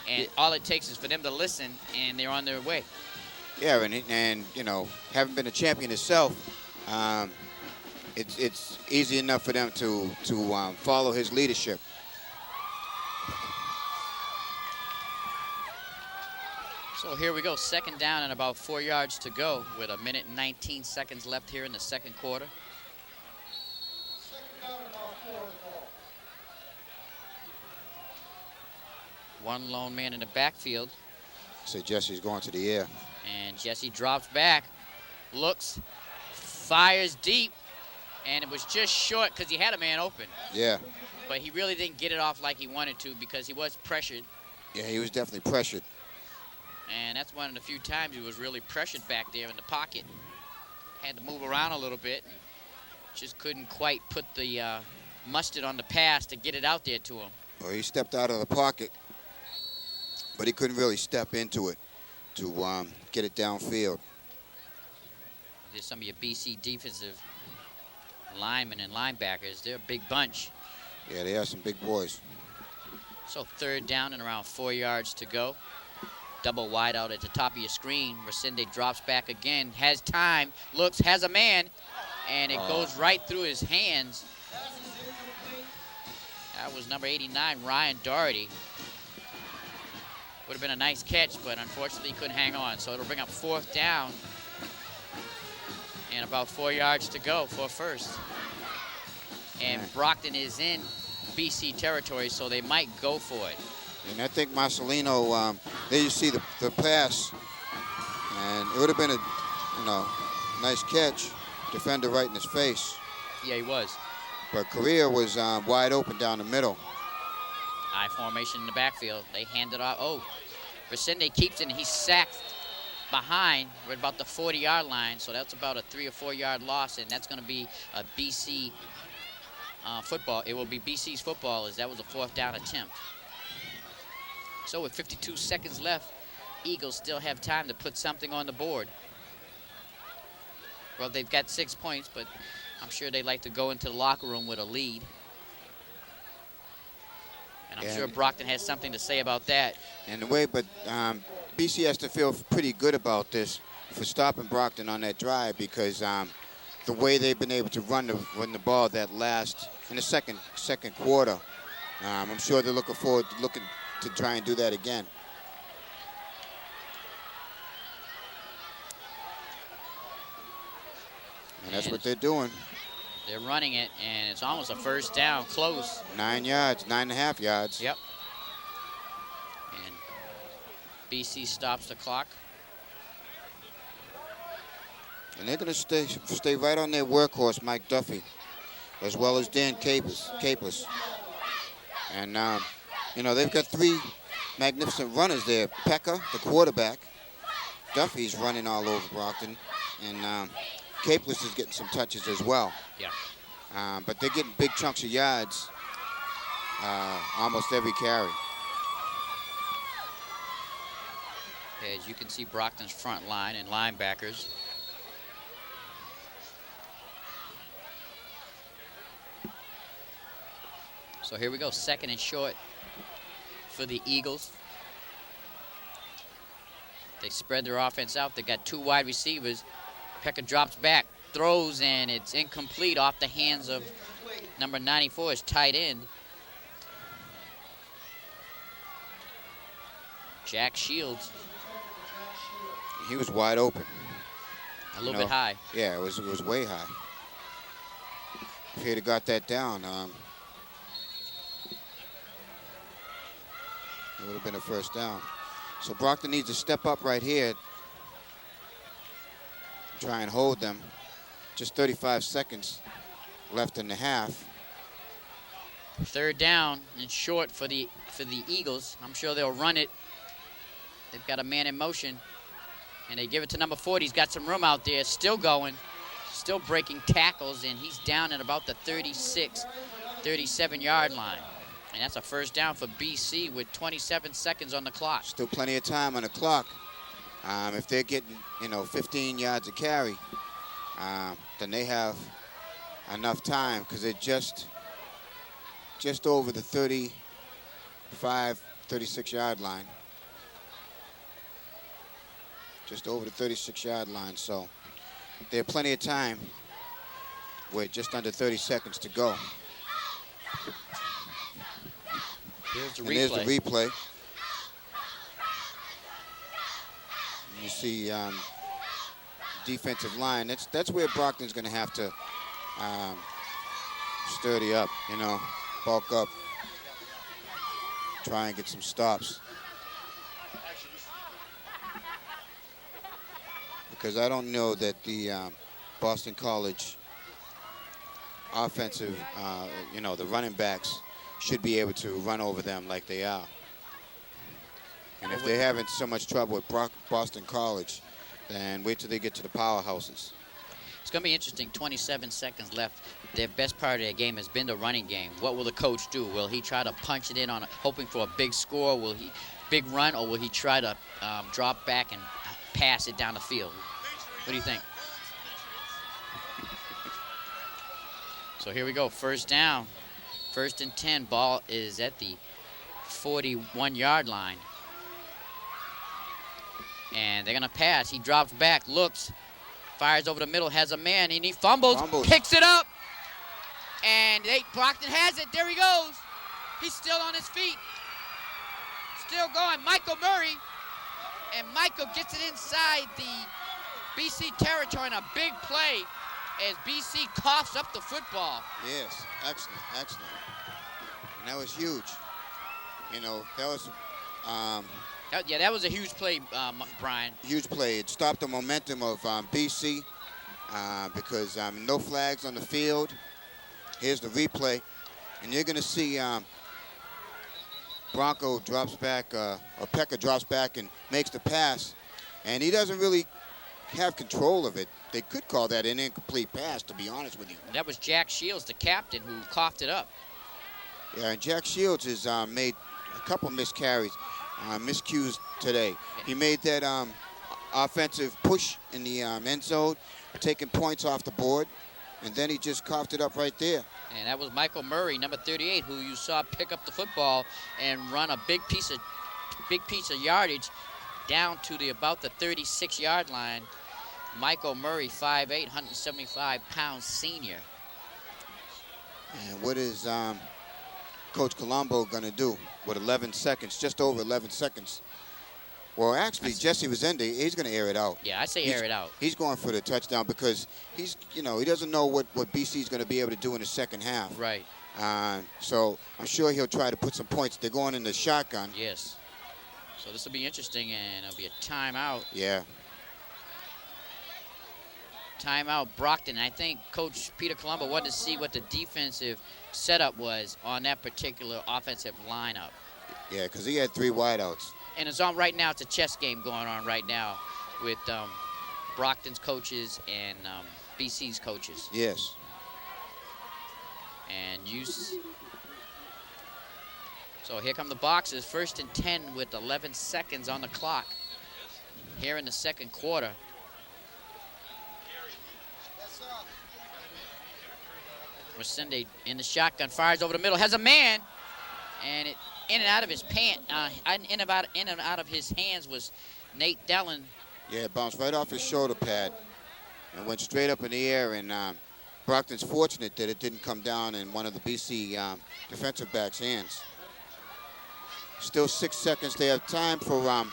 And all it takes is for them to listen, and they're on their way. Yeah, and you know, having been a champion himself, it's easy enough for them to follow his leadership. So here we go, second down and about 4 yards to go with 1 minute and 19 seconds left here in the second quarter. One lone man in the backfield. So Jesse's going to the air. And Jesse drops back, looks, fires deep, and it was just short because he had a man open. Yeah. But he really didn't get it off like he wanted to because he was pressured. Yeah, he was definitely pressured. And that's one of the few times he was really pressured back there in the pocket. Had to move around a little bit. And just couldn't quite put the mustard on the pass to get it out there to him. Well, he stepped out of the pocket, but he couldn't really step into it. to get it downfield. There's some of your BC defensive linemen and linebackers. They're a big bunch. Yeah, they are some big boys. So 3rd down and around 4 yards to go. Double wide out at the top of your screen. Resende drops back again, has time, looks, has a man, and it goes right through his hands. That was number 89, Ryan Doherty. Would have been a nice catch, but unfortunately he couldn't hang on. So it'll bring up 4th down and about 4 yards to go for first. And Brockton is in BC territory, so they might go for it. And I think Marcelino, there you see the pass, and it would have been a nice catch. Defender right in his face. Yeah, he was. But Correa was wide open down the middle. I formation in the backfield. They hand it off. Oh, Resende keeps it, and he's sacked behind. We're at about the 40-yard line, so that's about a 3 or 4 yard loss, and that's going to be a BC football. It will be BC's football, as that was a 4th down attempt. So with 52 seconds left, Eagles still have time to put something on the board. Well, they've got 6 points, but I'm sure they like to go into the locker room with a lead. And I'm sure Brockton has something to say about that. And the way, but BC has to feel pretty good about this for stopping Brockton on that drive, because the way they've been able to run the ball that last in the second quarter, I'm sure they're looking to try and do that again. And that's what they're doing. They're running it, and it's almost a 1st down, close. 9 yards, 9.5 yards. Yep. And BC stops the clock. And they're going to stay right on their workhorse, Mike Duffy, as well as Dan Capers. And, they've got 3 magnificent runners there. Pekka, the quarterback. Duffy's running all over Brockton. And Capeless is getting some touches as well. Yeah. But they're getting big chunks of yards almost every carry. As you can see, Brockton's front line and linebackers. So here we go, 2nd and short for the Eagles. They spread their offense out. They got 2 wide receivers. Pekka drops back, throws, and it's incomplete off the hands of number 94, his tight end. Jack Shields. He was wide open. A little bit high. Yeah, it was way high. If he'd have got that down, it would have been a 1st down. So Brockton needs to step up right here. Try and hold them. Just 35 seconds left in the half. 3rd down and short for the Eagles. I'm sure they'll run it. They've got a man in motion, and they give it to number 40. He's got some room out there, still going, still breaking tackles, and he's down at about the 36, 37-yard line. And that's a 1st down for BC with 27 seconds on the clock. Still plenty of time on the clock. If they're getting, 15 yards a carry, then they have enough time, because they're just over the 35, 36-yard line. Just over the 36-yard line, so they have plenty of time with just under 30 seconds to go. Here's the and replay. there's the replay. You see defensive line. That's where Brockton's going to have to sturdy up, bulk up, try and get some stops. Because I don't know that the Boston College offensive, the running backs should be able to run over them like they are. And if they're having so much trouble with Boston College, then wait till they get to the powerhouses. It's going to be interesting. 27 seconds left. Their best part of their game has been the running game. What will the coach do? Will he try to punch it in hoping for a big score? Will he big run, or will he try to drop back and pass it down the field? What do you think? So here we go, first down. 1st and 10, ball is at the 41-yard line. And they're gonna pass. He drops back, looks, fires over the middle, has a man, and he fumbles. Picks it up. And Brockton has it, there he goes. He's still on his feet. Still going, Michael Murray. And Michael gets it inside the BC territory in a big play as BC coughs up the football. Yes, excellent, excellent. And that was huge. You know, that was... that was a huge play, Brian. Huge play. It stopped the momentum of BC because no flags on the field. Here's the replay. And you're going to see Bronco drops back, or Pekka drops back and makes the pass. And he doesn't really have control of it. They could call that an incomplete pass, to be honest with you. That was Jack Shields, the captain, who coughed it up. Yeah, and Jack Shields has made a couple miscarries, miscues today. He made that offensive push in the end zone, taking points off the board, and then he just coughed it up right there. And that was Michael Murray, number 38, who you saw pick up the football and run a big piece of yardage down to about the 36-yard line. Michael Murray, 5'8", 175-pound senior. And what is Coach Colombo going to do with 11 seconds, just over 11 seconds? Well, actually, Jesse Resende, he's going to air it out. Yeah, I say air it out. He's going for the touchdown because he's, he doesn't know what BC is going to be able to do in the second half. Right. So I'm sure he'll try to put some points. They're going in the shotgun. Yes. So this will be interesting, and it'll be a timeout. Yeah. Timeout, Brockton. I think Coach Peter Colombo wanted to see what the defensive setup was on that particular offensive lineup. Yeah, because he had 3 wideouts. And it's on right now. It's a chess game going on right now with Brockton's coaches and BC's coaches. Yes. And so here come the boxes. 1st and 10 with 11 seconds on the clock here in the second quarter. Resende in the shotgun, fires over the middle, has a man, and it in and out of his in and out of his hands was Nate Dellen. Yeah, it bounced right off his shoulder pad and went straight up in the air. And Brockton's fortunate that it didn't come down in one of the BC defensive backs' hands. Still 6 seconds. They have time for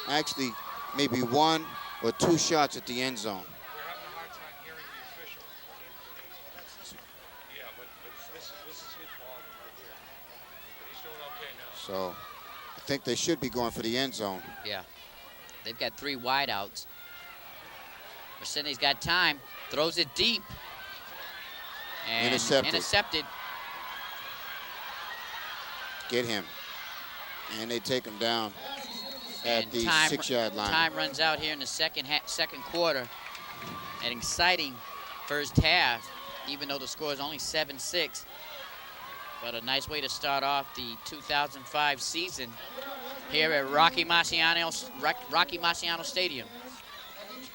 actually maybe 1 or 2 shots at the end zone. So I think they should be going for the end zone. Yeah. They've got 3 wideouts. Resende's got time, throws it deep. And intercepted. Get him. And they take him down at the 6-yard line. Time runs out here in the second quarter. An exciting first half, even though the score is only 7-6. But a nice way to start off the 2005 season here at Rocky Marciano Stadium.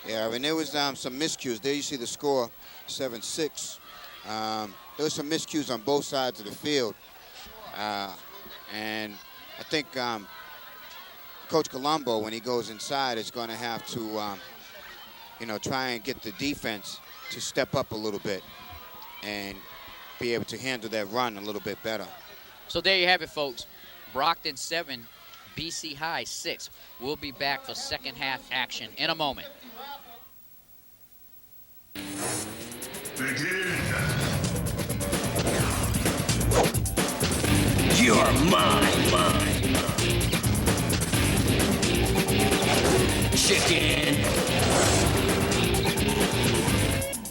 Yeah, I mean, there was some miscues. There you see the score, 7-6. There was some miscues on both sides of the field. And I think Coach Colombo, when he goes inside, is going to have to, try and get the defense to step up a little bit and be able to handle that run a little bit better. So there you have it, folks. Brockton 7, BC High 6. We'll be back for second half action in a moment. Begin. You're mine. Chicken.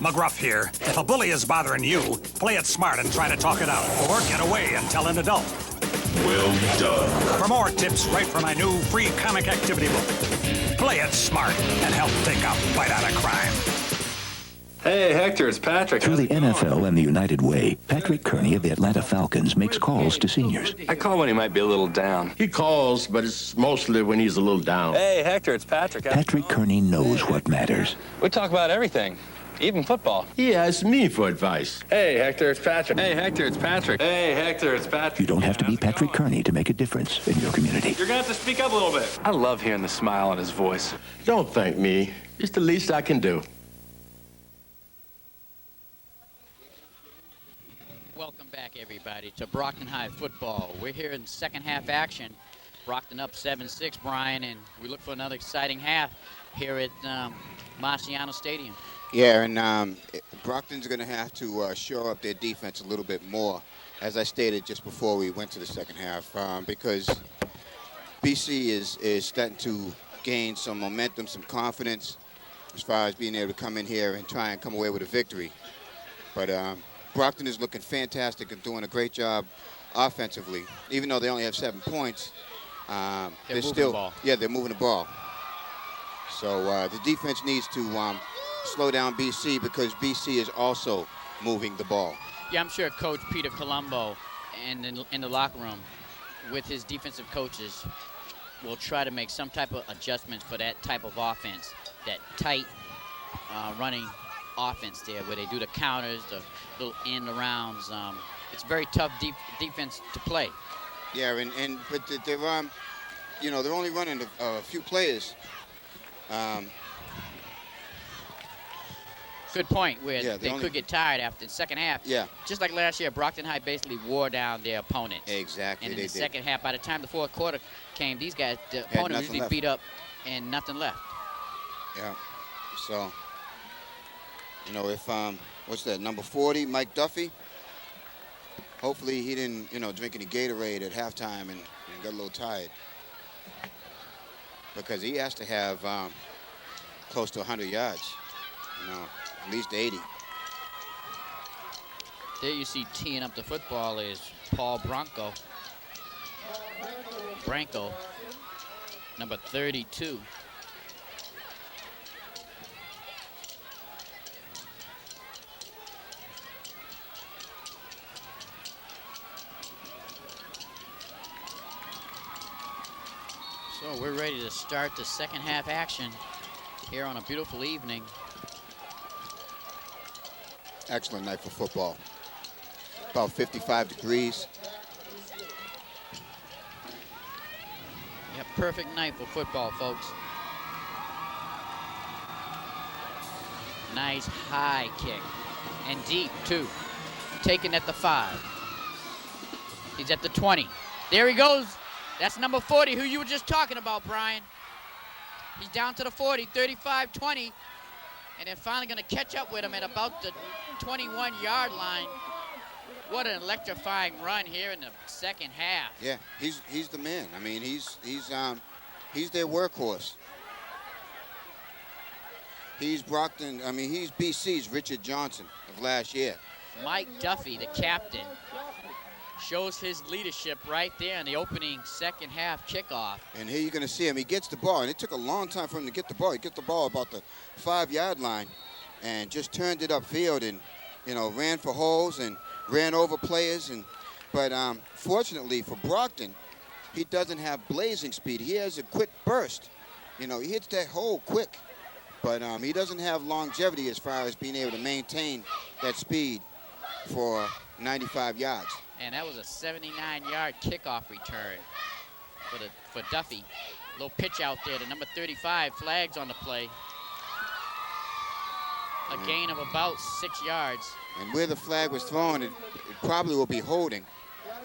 McGruff here. If a bully is bothering you, play it smart and try to talk it out. Or get away and tell an adult. Well done. For more tips, write for my new free comic activity book. Play it smart and help take a bite out of crime. Hey, Hector, it's Patrick. Through the NFL and the United Way, Patrick Kearney of the Atlanta Falcons makes calls to seniors. I call when he might be a little down. He calls, but it's mostly when he's a little down. Hey, Hector, it's Patrick. Patrick Kearney knows what matters. We talk about everything, even football. He asks me for advice. Hey, Hector, it's Patrick. Hey, Hector, it's Patrick. Hey, Hector, it's Patrick. You don't have to be Patrick Kearney to make a difference in your community. You're going to have to speak up a little bit. I love hearing the smile on his voice. Don't thank me. It's the least I can do. Welcome back, everybody, to Brockton High football. We're here in second half action. Brockton up 7-6, Brian, and we look for another exciting half here at Marciano Stadium. Yeah, and Brockton's going to have to shore up their defense a little bit more, as I stated just before we went to the second half, because BC is starting to gain some momentum, some confidence as far as being able to come in here and try and come away with a victory. But Brockton is looking fantastic and doing a great job offensively. Even though they only have 7 points, they're still, the ball. Yeah, they're moving the ball. So the defense needs to slow down BC because BC is also moving the ball. Yeah, I'm sure Coach Peter Colombo and in the locker room with his defensive coaches will try to make some type of adjustments for that type of offense, that tight running offense there where they do the counters, the little end arounds. It's very tough defense to play. Yeah, but they're you know, they're only running a few players. Good point, where yeah, they could get tired after the second half. Yeah. Just like last year, Brockton High basically wore down their opponents. Exactly. And in they the did. second half, by the time the fourth quarter came, these guys, the opponent usually left. beat up and nothing left. Yeah. So, you know, if what's that, number 40, Mike Duffy? Hopefully he didn't, you know, drink any Gatorade at halftime and got a little tired, because he has to have close to 100 yards, you know, at least 80. There you see teeing up the football is Paul Branco, number 32. So we're ready to start the second half action here on a beautiful evening. Excellent night for football. About 55 degrees. Yeah, perfect night for football, folks. Nice high kick and deep too. Taken at the 5. He's at the 20. There he goes. That's number 40, who you were just talking about, Brian. He's down to the 40, 35, 20, and they're finally going to catch up with him at about the 21-yard line. What an electrifying run here in the second half. Yeah, he's the man. I mean, he's their workhorse. He's Brockton. I mean, he's BC's Richard Johnson of last year. Mike Duffy, the captain, shows his leadership right there in the opening second half kickoff. And here you're going to see him. He gets the ball, and it took a long time for him to get the ball. He gets the ball about the 5-yard line and just turned it upfield and, you know, ran for holes and ran over players. But fortunately for Brockton, he doesn't have blazing speed. He has a quick burst. You know, he hits that hole quick. But he doesn't have longevity as far as being able to maintain that speed for 95 yards. And that was a 79-yard kickoff return for Duffy. Little pitch out there to number 35, flags on the play. A gain of about 6 yards. And where the flag was thrown, it probably will be holding,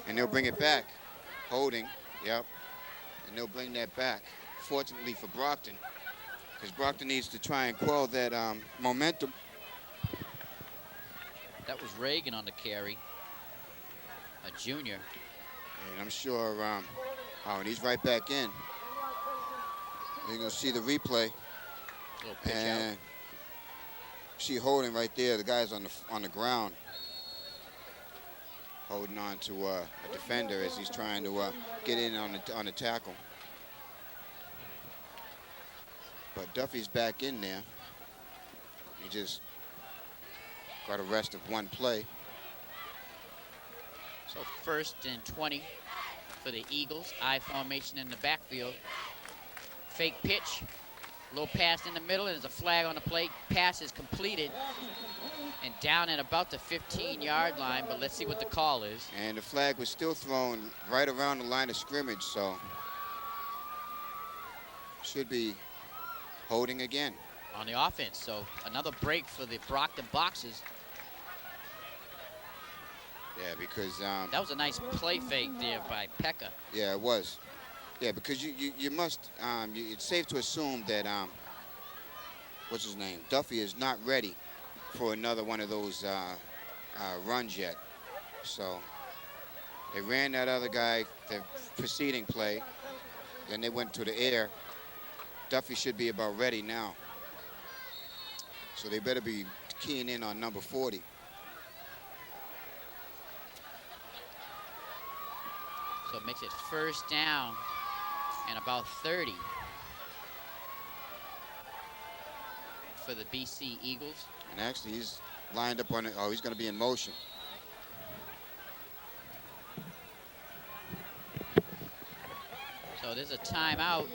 and they'll bring it back. Holding, yep, and they'll bring that back. Fortunately for Brockton, because Brockton needs to try and quell that momentum. That was Reagan on the carry, a junior. And I'm sure, and he's right back in. You're going to see the replay. Little pitch and out. See holding right there. The guy's on the ground, holding on to a defender as he's trying to get in on the tackle. But Duffy's back in there. He just by the rest of one play. So 1st and 20 for the Eagles. I formation in the backfield. Fake pitch. Little pass in the middle, and there's a flag on the plate. Pass is completed and down at about the 15-yard line, but let's see what the call is. And the flag was still thrown right around the line of scrimmage, so should be holding again. On the offense, so another break for the Brockton Boxers. Yeah, because That was a nice play fake there by Pekka. yeah, it was. Yeah, because you must, it's safe to assume that, what's his name, Duffy is not ready for another one of those runs yet. So they ran that other guy the preceding play, then they went to the air. Duffy should be about ready now. So they better be keying in on number 40. So it makes it 1st down and about 30 for the BC Eagles. And actually, he's lined up on it. Oh, he's going to be in motion. So there's a timeout.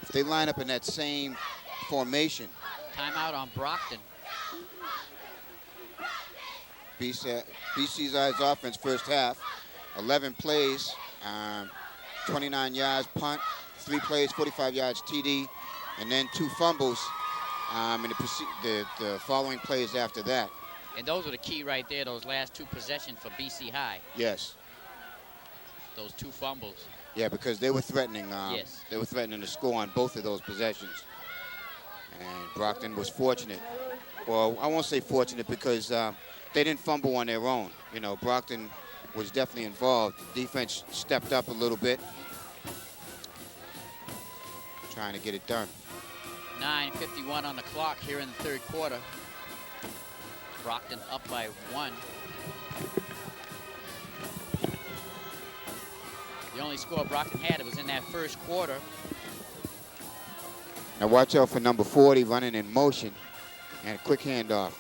If they line up in that same formation, Timeout on Brockton. BC's eyes offense first half, 11 plays, 29 yards punt, 3 plays, 45 yards TD, and then 2 fumbles in the following plays after that. And those were the key right there, those last 2 possessions for BC High. Yes. Those 2 fumbles. Yeah, because they were threatening. Yes. They were threatening to score on both of those possessions. And Brockton was fortunate. Well, I won't say fortunate because they didn't fumble on their own. You know, Brockton was definitely involved. Defense stepped up a little bit, trying to get it done. 9:51 on the clock here in the 3rd quarter. Brockton up by 1. The only score Brockton had, it was in that 1st quarter. Now watch out for number 40 running in motion and a quick handoff.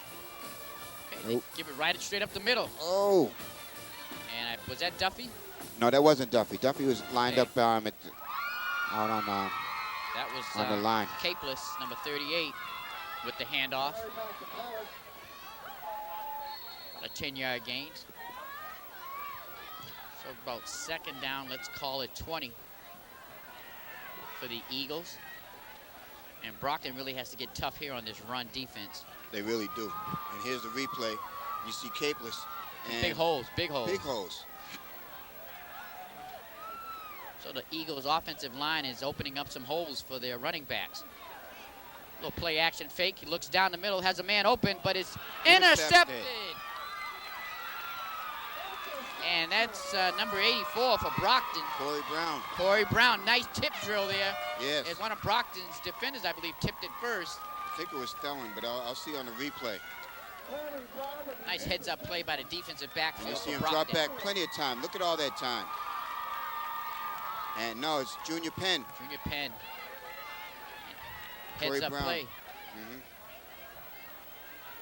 Okay, they give it right straight up the middle. Oh. And was that Duffy? No, that wasn't Duffy. Duffy was lined Okay. up out on That was on the line. Capeless, number 38, with the handoff. A 10-yard gain. So about 2nd down, let's call it 20 for the Eagles. And Brockton really has to get tough here on this run defense. They really do. And here's the replay. You see Capeless. And Big holes, big holes. Big holes. So the Eagles' offensive line is opening up some holes for their running backs. Little play action fake. He looks down the middle, has a man open, but it's intercepted. And that's number 84 for Brockton. Corey Brown. Corey Brown, nice tip drill there. Yes. As one of Brockton's defenders, I believe, tipped it first. I think it was Stellan, but I'll see on the replay. Nice heads-up play by the defensive backfield You see for him Brockton. drop back plenty of time. Look at all that time. And no, it's Junior Penn. Junior Penn. Corey Heads-up Brown. play. Mm-hmm.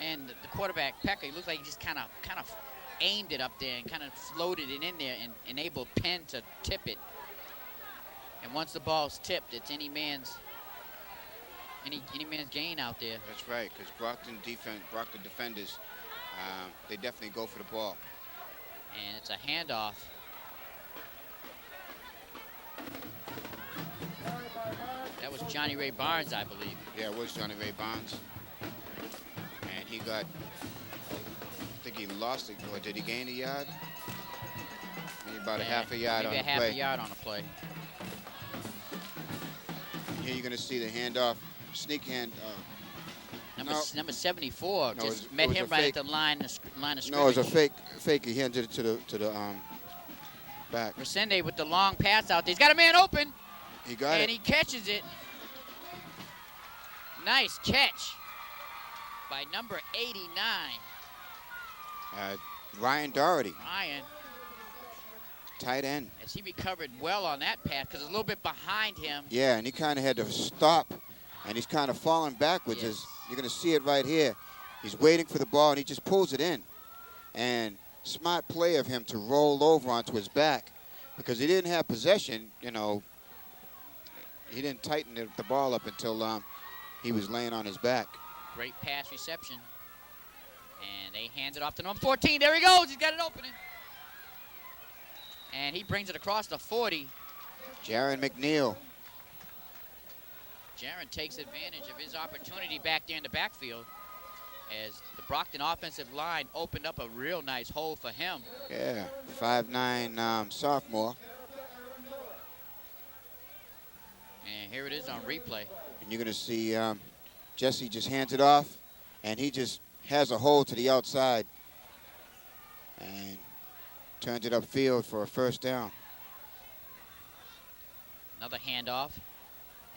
And the quarterback, Pekka, he looks like he just kind of aimed it up there and kind of floated it in there and enabled Penn to tip it. And once the ball's tipped, it's any man's gain out there. That's right, because Brockton defenders, they definitely go for the ball. And it's a handoff. That was Johnny Ray Barnes, I believe. Yeah, it was Johnny Ray Barnes. And he got, I think he lost it. Or did he gain a yard? Maybe about a half a yard on the maybe a half play. a yard on a play. And here you're going to see the handoff, sneak hand. Number 74 No, just it met was him a right fake. at the line of scrimmage. No, it was a fake. He handed it to the back. Resende with the long pass out there. He's got a man open. He got and it. he catches it. Nice catch by number 89. Ryan Doherty, Ryan, tight end. as he recovered well on that pass because it's a little bit behind him. Yeah, and he kind of had to stop, and he's kind of falling backwards. Yes. You're going to see it right here. He's waiting for the ball, and he just pulls it in. And smart play of him to roll over onto his back because he didn't have possession. You know, he didn't tighten the ball up until he was laying on his back. Great pass reception. And they hand it off to number 14. There he goes. He's got an opening. And he brings it across the 40. Jaron McNeil. Jaron takes advantage of his opportunity back there in the backfield as the Brockton offensive line opened up a real nice hole for him. Yeah, 5'9" sophomore. And here it is on replay. And you're going to see Jesse just hands it off, and he just has a hole to the outside and turns it upfield for a first down. Another handoff.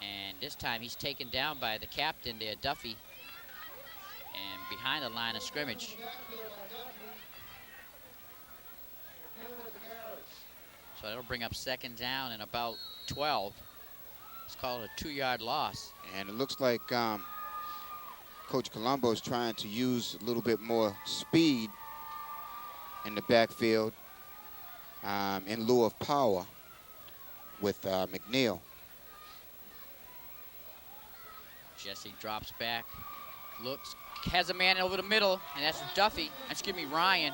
And this time he's taken down by the captain there, Duffy, and behind the line of scrimmage. So that'll bring up second down and about 12. Let's call it a 2-yard loss. And it looks like Coach Colombo is trying to use a little bit more speed in the backfield in lieu of power with McNeil. Jesse drops back, looks, has a man over the middle, and that's Duffy. Excuse me, Ryan.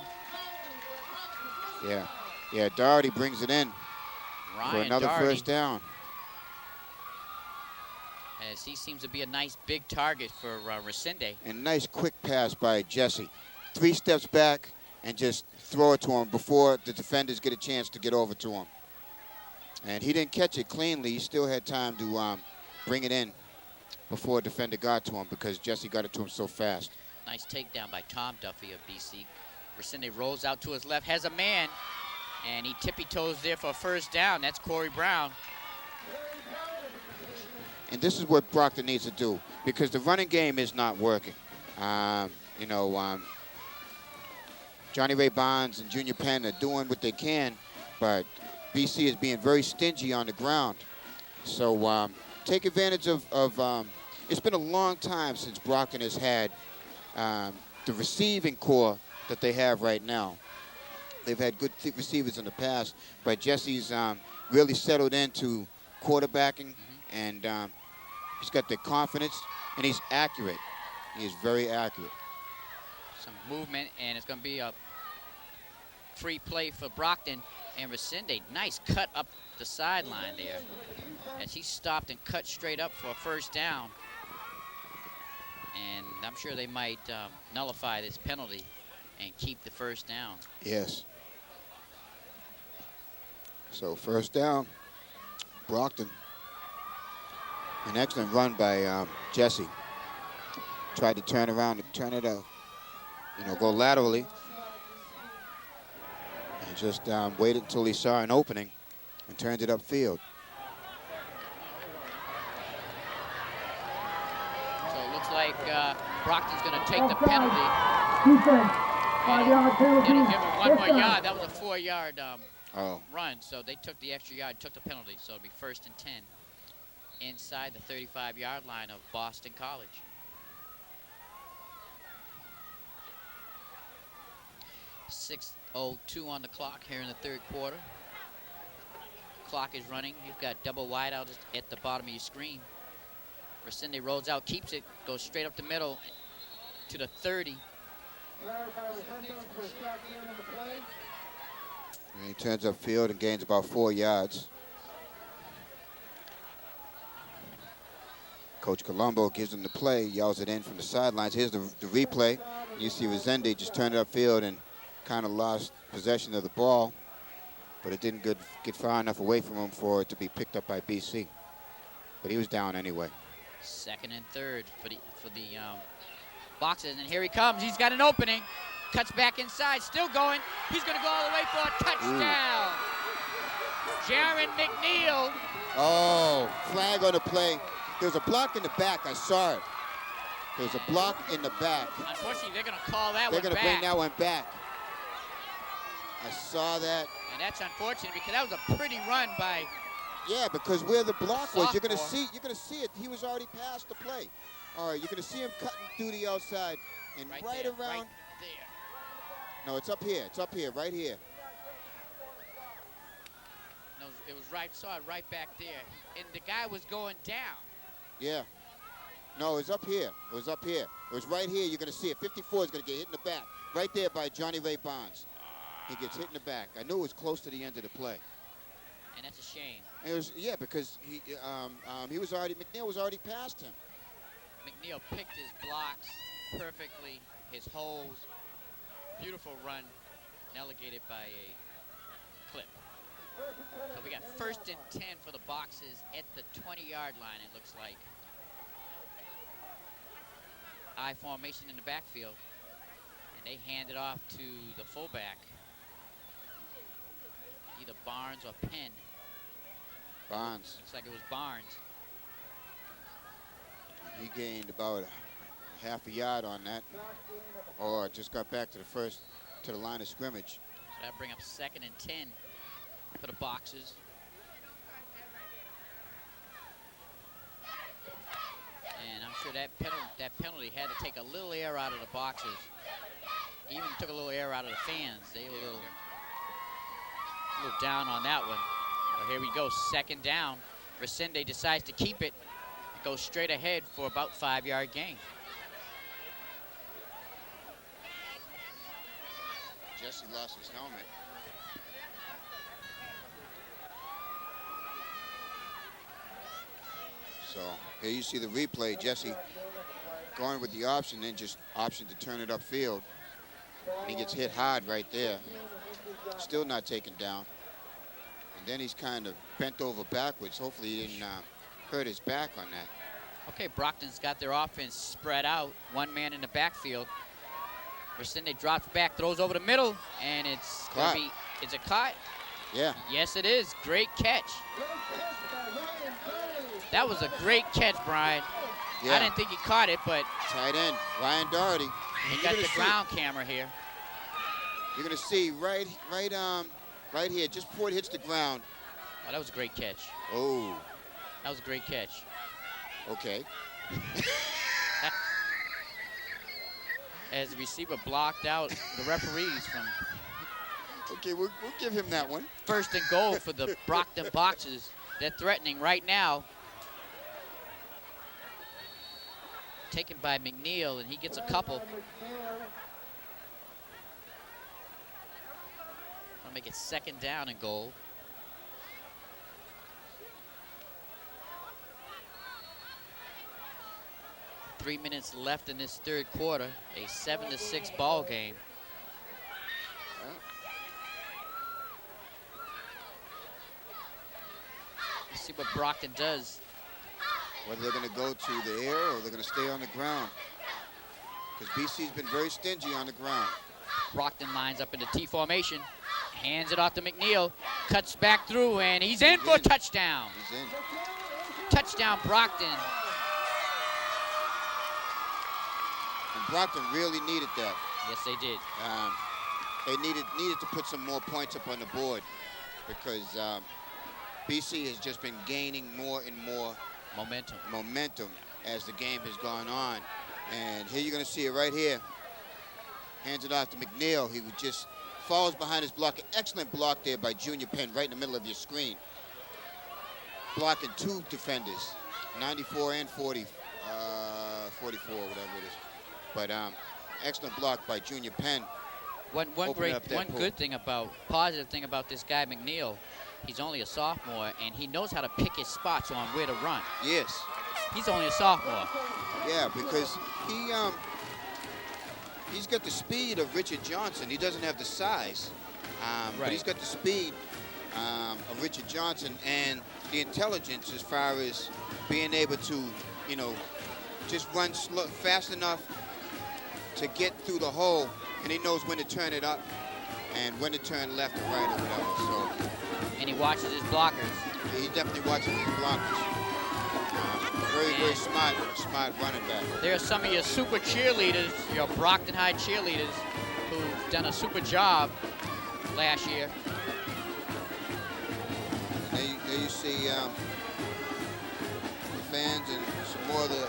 Yeah, Doherty brings it in for another Doherty, first down. as he seems to be a nice big target for Resende. And nice quick pass by Jesse. 3 steps back and just throw it to him before the defenders get a chance to get over to him. And he didn't catch it cleanly. He still had time to bring it in before a defender got to him because Jesse got it to him so fast. Nice takedown by Tom Duffy of BC. Resende rolls out to his left, has a man, and he tippy-toes there for a first down. That's Corey Brown. And this is what Brockton needs to do because the running game is not working. Johnny Ray Bonds and Junior Penn are doing what they can, but BC is being very stingy on the ground. So take advantage of it's been a long time since Brockton has had the receiving core that they have right now. They've had good receivers in the past, but Jesse's really settled into quarterbacking, and he's got the confidence, and he's accurate. He is very accurate. Some movement, and it's going to be a free play for Brockton and Resende. Nice cut up the sideline there as he stopped and cut straight up for a first down. And I'm sure they might nullify this penalty and keep the first down. Yes. So first down, Brockton. An excellent run by Jesse. Tried to turn around and turn it out, go laterally. And just waited until he saw an opening and turned it upfield. So it looks like Brockton's going to take the penalty. Defense. And 5-yard penalty. it'll give him one more First down. yard. That was a 4-yard Oh. run, so they took the extra yard, took the penalty, so it'll be 1st and 10 inside the 35-yard line of Boston College. .6:02 on the clock here in the third quarter. Clock is running. You've got double wide out at the bottom of your screen. Resende rolls out, keeps it, goes straight up the middle to the 30. And he turns upfield and gains about 4 yards. Coach Colombo gives him the play, yells it in from the sidelines. Here's the replay. You see Resende just turned it upfield and kind of lost possession of the ball, but it didn't get far enough away from him for it to be picked up by BC. But he was down anyway. 2nd and 3rd for the Boxers, and here he comes. He's got an opening. Cuts back inside, still going. He's going to go all the way for a touchdown. Jaron McNeil. Oh, flag on the play. There's a block in the back. I saw it. There's a block in the back. Unfortunately, they're going to call that They're one going to back. bring that one back. I saw that. And that's unfortunate because that was a pretty run by. Yeah, because where the block was, you're going to Sophomore. see it. He was already past the play. All right, you're going to see him cutting through the outside. And Right right there, around. right there. No, it's up here. It's up here, right here. No, it was right, saw it right back there. And the guy was going down. Yeah. No, it was up here. It was up here. It was right here. You're going to see it. 54 is going to get hit in the back. Right there by Johnny Ray Bonds. He gets hit in the back. I knew it was close to the end of the play. And that's a shame. It was, yeah, because he was already, McNeil was already past him. McNeil picked his blocks perfectly, his holes. Beautiful run, delegated by a clip. So we got 1st and 10 for the boxes at the 20-yard line, it looks like. I formation in the backfield. And they hand it off to the fullback. Either Barnes or Penn. Bonds. Looks like it was Barnes. He gained about a half a yard on that. Or just got back to the line of scrimmage. So that bring up 2nd and 10 for the boxes. And I'm sure that penalty had to take a little air out of the boxes. Even took a little air out of the fans. They were a little down on that one. Well, here we go, 2nd down. Resende decides to keep it. Goes straight ahead for about 5-yard gain. Jesse lost his helmet. So here you see the replay. Jesse going with the option, then just option to turn it upfield. And he gets hit hard right there. Still not taken down. And then he's kind of bent over backwards. Hopefully he didn't hurt his back on that. Okay, Brockton's got their offense spread out. One man in the backfield. Resende drops back, throws over the middle, and it's going to be, is it caught? Yeah. Yes, it is. Great catch. That was a great catch, Brian. Yeah. I didn't think he caught it, but Tight end, Ryan Doherty. he got the ground camera here. You're going to see right here, just before it hits the ground. Oh, that was a great catch. Oh. That was a great catch. Okay. As the receiver blocked out the referees from Okay, we'll give him that one. 1st and goal for the Brockton boxes. They're threatening right now. Taken by McNeil, and he gets a couple. I'll make it 2nd down and goal. Three minutes left in this 3rd quarter. A 7-6 ball game. Let's see what Brockton does. Whether they're going to go to the air or they're going to stay on the ground. Because BC's been very stingy on the ground. Brockton lines up in the T formation. Hands it off to McNeil. Cuts back through, and he's in for a touchdown. He's in. Touchdown, Brockton. And Brockton really needed that. Yes, they did. They needed to put some more points up on the board because BC has just been gaining more and more momentum as the game has gone on. And here you're going to see it right here. Hands it off to McNeil. He would just falls behind his block. An excellent block there by Junior Penn right in the middle of your screen. Blocking 2 defenders, 94 and 40, 44, whatever it is. But excellent block by Junior Penn. One positive thing about this guy McNeil, he's only a sophomore, and he knows how to pick his spots on where to run. Yes. He's only a sophomore. Yeah, because he's got the speed of Richard Johnson. He doesn't have the size, but he's got the speed of Richard Johnson and the intelligence as far as being able to, just run fast enough to get through the hole, and he knows when to turn it up and when to turn left or right or whatever. So. And he watches his blockers. He definitely watches his blockers. Very smart running back. There are some of your super cheerleaders, your Brockton High cheerleaders, who've done a super job last year. There you see the fans and some more of the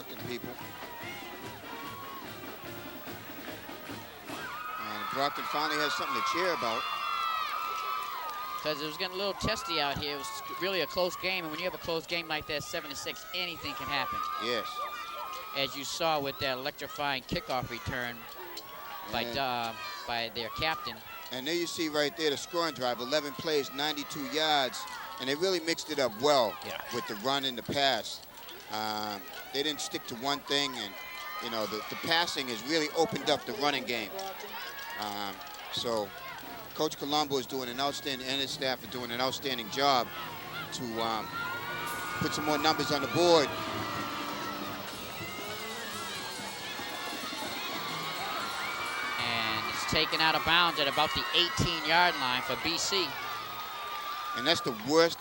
Brockton people. And Brockton finally has something to cheer about. Because it was getting a little testy out here. It was really a close game, and when you have a close game like that, 7-6, anything can happen. Yes. As you saw with that electrifying kickoff return by their captain. And there you see right there the scoring drive, 11 plays, 92 yards, and they really mixed it up well with the run and the pass. They didn't stick to one thing, and you know the passing has really opened up the running game. So Coach Colombo is doing an outstanding, and his staff are doing an outstanding job to put some more numbers on the board. And it's taken out of bounds at about the 18-yard line for BC. And that's the worst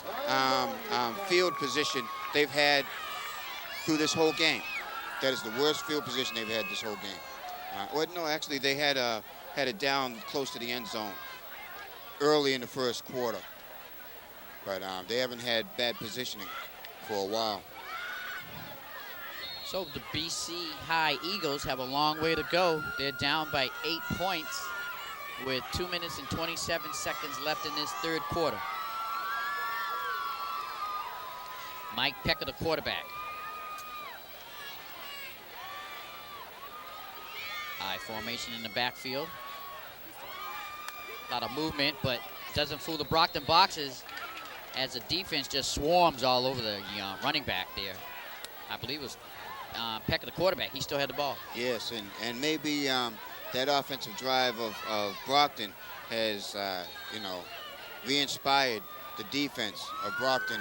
field position they've had through this whole game. That is the worst field position they've had this whole game. Well, no, actually, they had it down close to the end zone early in the first quarter. But they haven't had bad positioning for a while. So the BC High Eagles have a long way to go. They're down by 8 points with 2 minutes and 27 seconds left in this third quarter. Mike Pecker, the quarterback. I formation in the backfield. A lot of movement, but doesn't fool the Brockton boxes as the defense just swarms all over the running back there. I believe it was Pecker, the quarterback. He still had the ball. Yes, and maybe that offensive drive of Brockton has, re-inspired the defense of Brockton.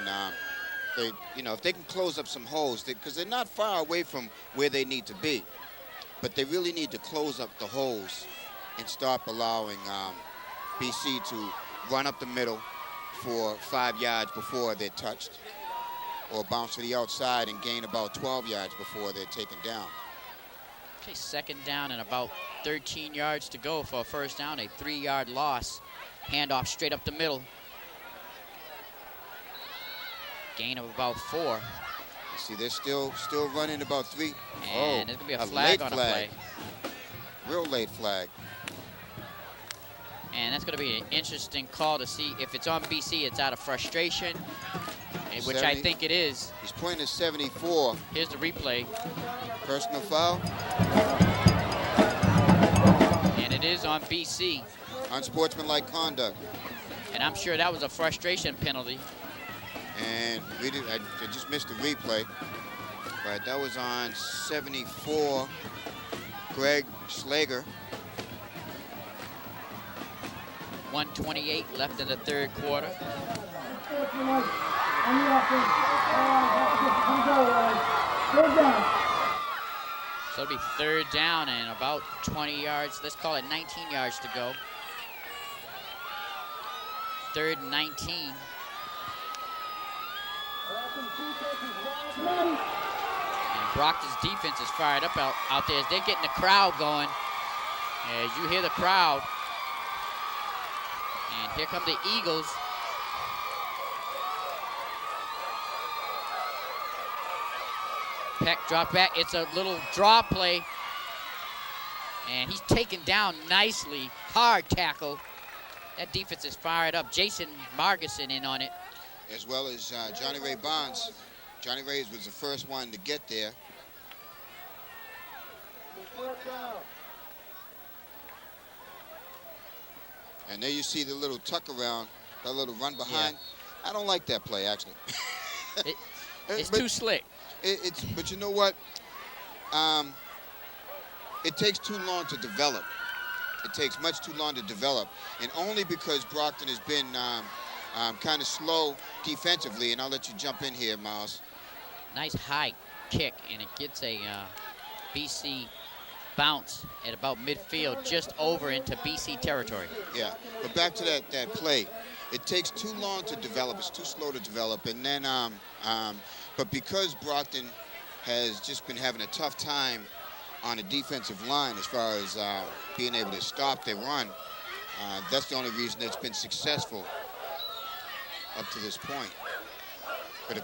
If they can close up some holes, because they're not far away from where they need to be, but they really need to close up the holes and stop allowing BC to run up the middle for 5 yards before they're touched, or bounce to the outside and gain about 12 yards before they're taken down. Okay, second down and about 13 yards to go for a first down, a 3-yard loss. Handoff straight up the middle. Gain of about 4. See, they're still running about 3. And there's going to be a flag on a play. Real late flag. And that's going to be an interesting call to see if it's on BC, it's out of frustration, which I think it is. He's pointing to 74. Here's the replay. Personal foul. And it is on BC. Unsportsmanlike conduct. And I'm sure that was a frustration penalty. And I just missed the replay. But that was on 74, Greg Schlager. 1:28 left in the third quarter. So it'll be third down and about 20 yards. Let's call it 19 yards to go. Third and 19. And Brockton's defense is fired up out there as they're getting the crowd going. As you hear the crowd. And here come the Eagles. Peck drop back. It's a little draw play. And he's taken down nicely. Hard tackle. That defense is fired up. Jason Margison in on it. As well as Johnny Ray Bonds. Johnny Ray was the first one to get there. And there you see the little tuck around, that little run behind. Yeah. I don't like that play, actually. It's too slick. But you know what? It takes too long to develop. It takes much too long to develop. And only because Brockton has been kind of slow defensively. And I'll let you jump in here, Miles. Nice high kick, and it gets a BC bounce at about midfield, just over into BC territory. Yeah, but back to that play. It takes too long to develop. It's too slow to develop. And then, but because Brockton has just been having a tough time on the defensive line as far as being able to stop their run, that's the only reason it's been successful up to this point. But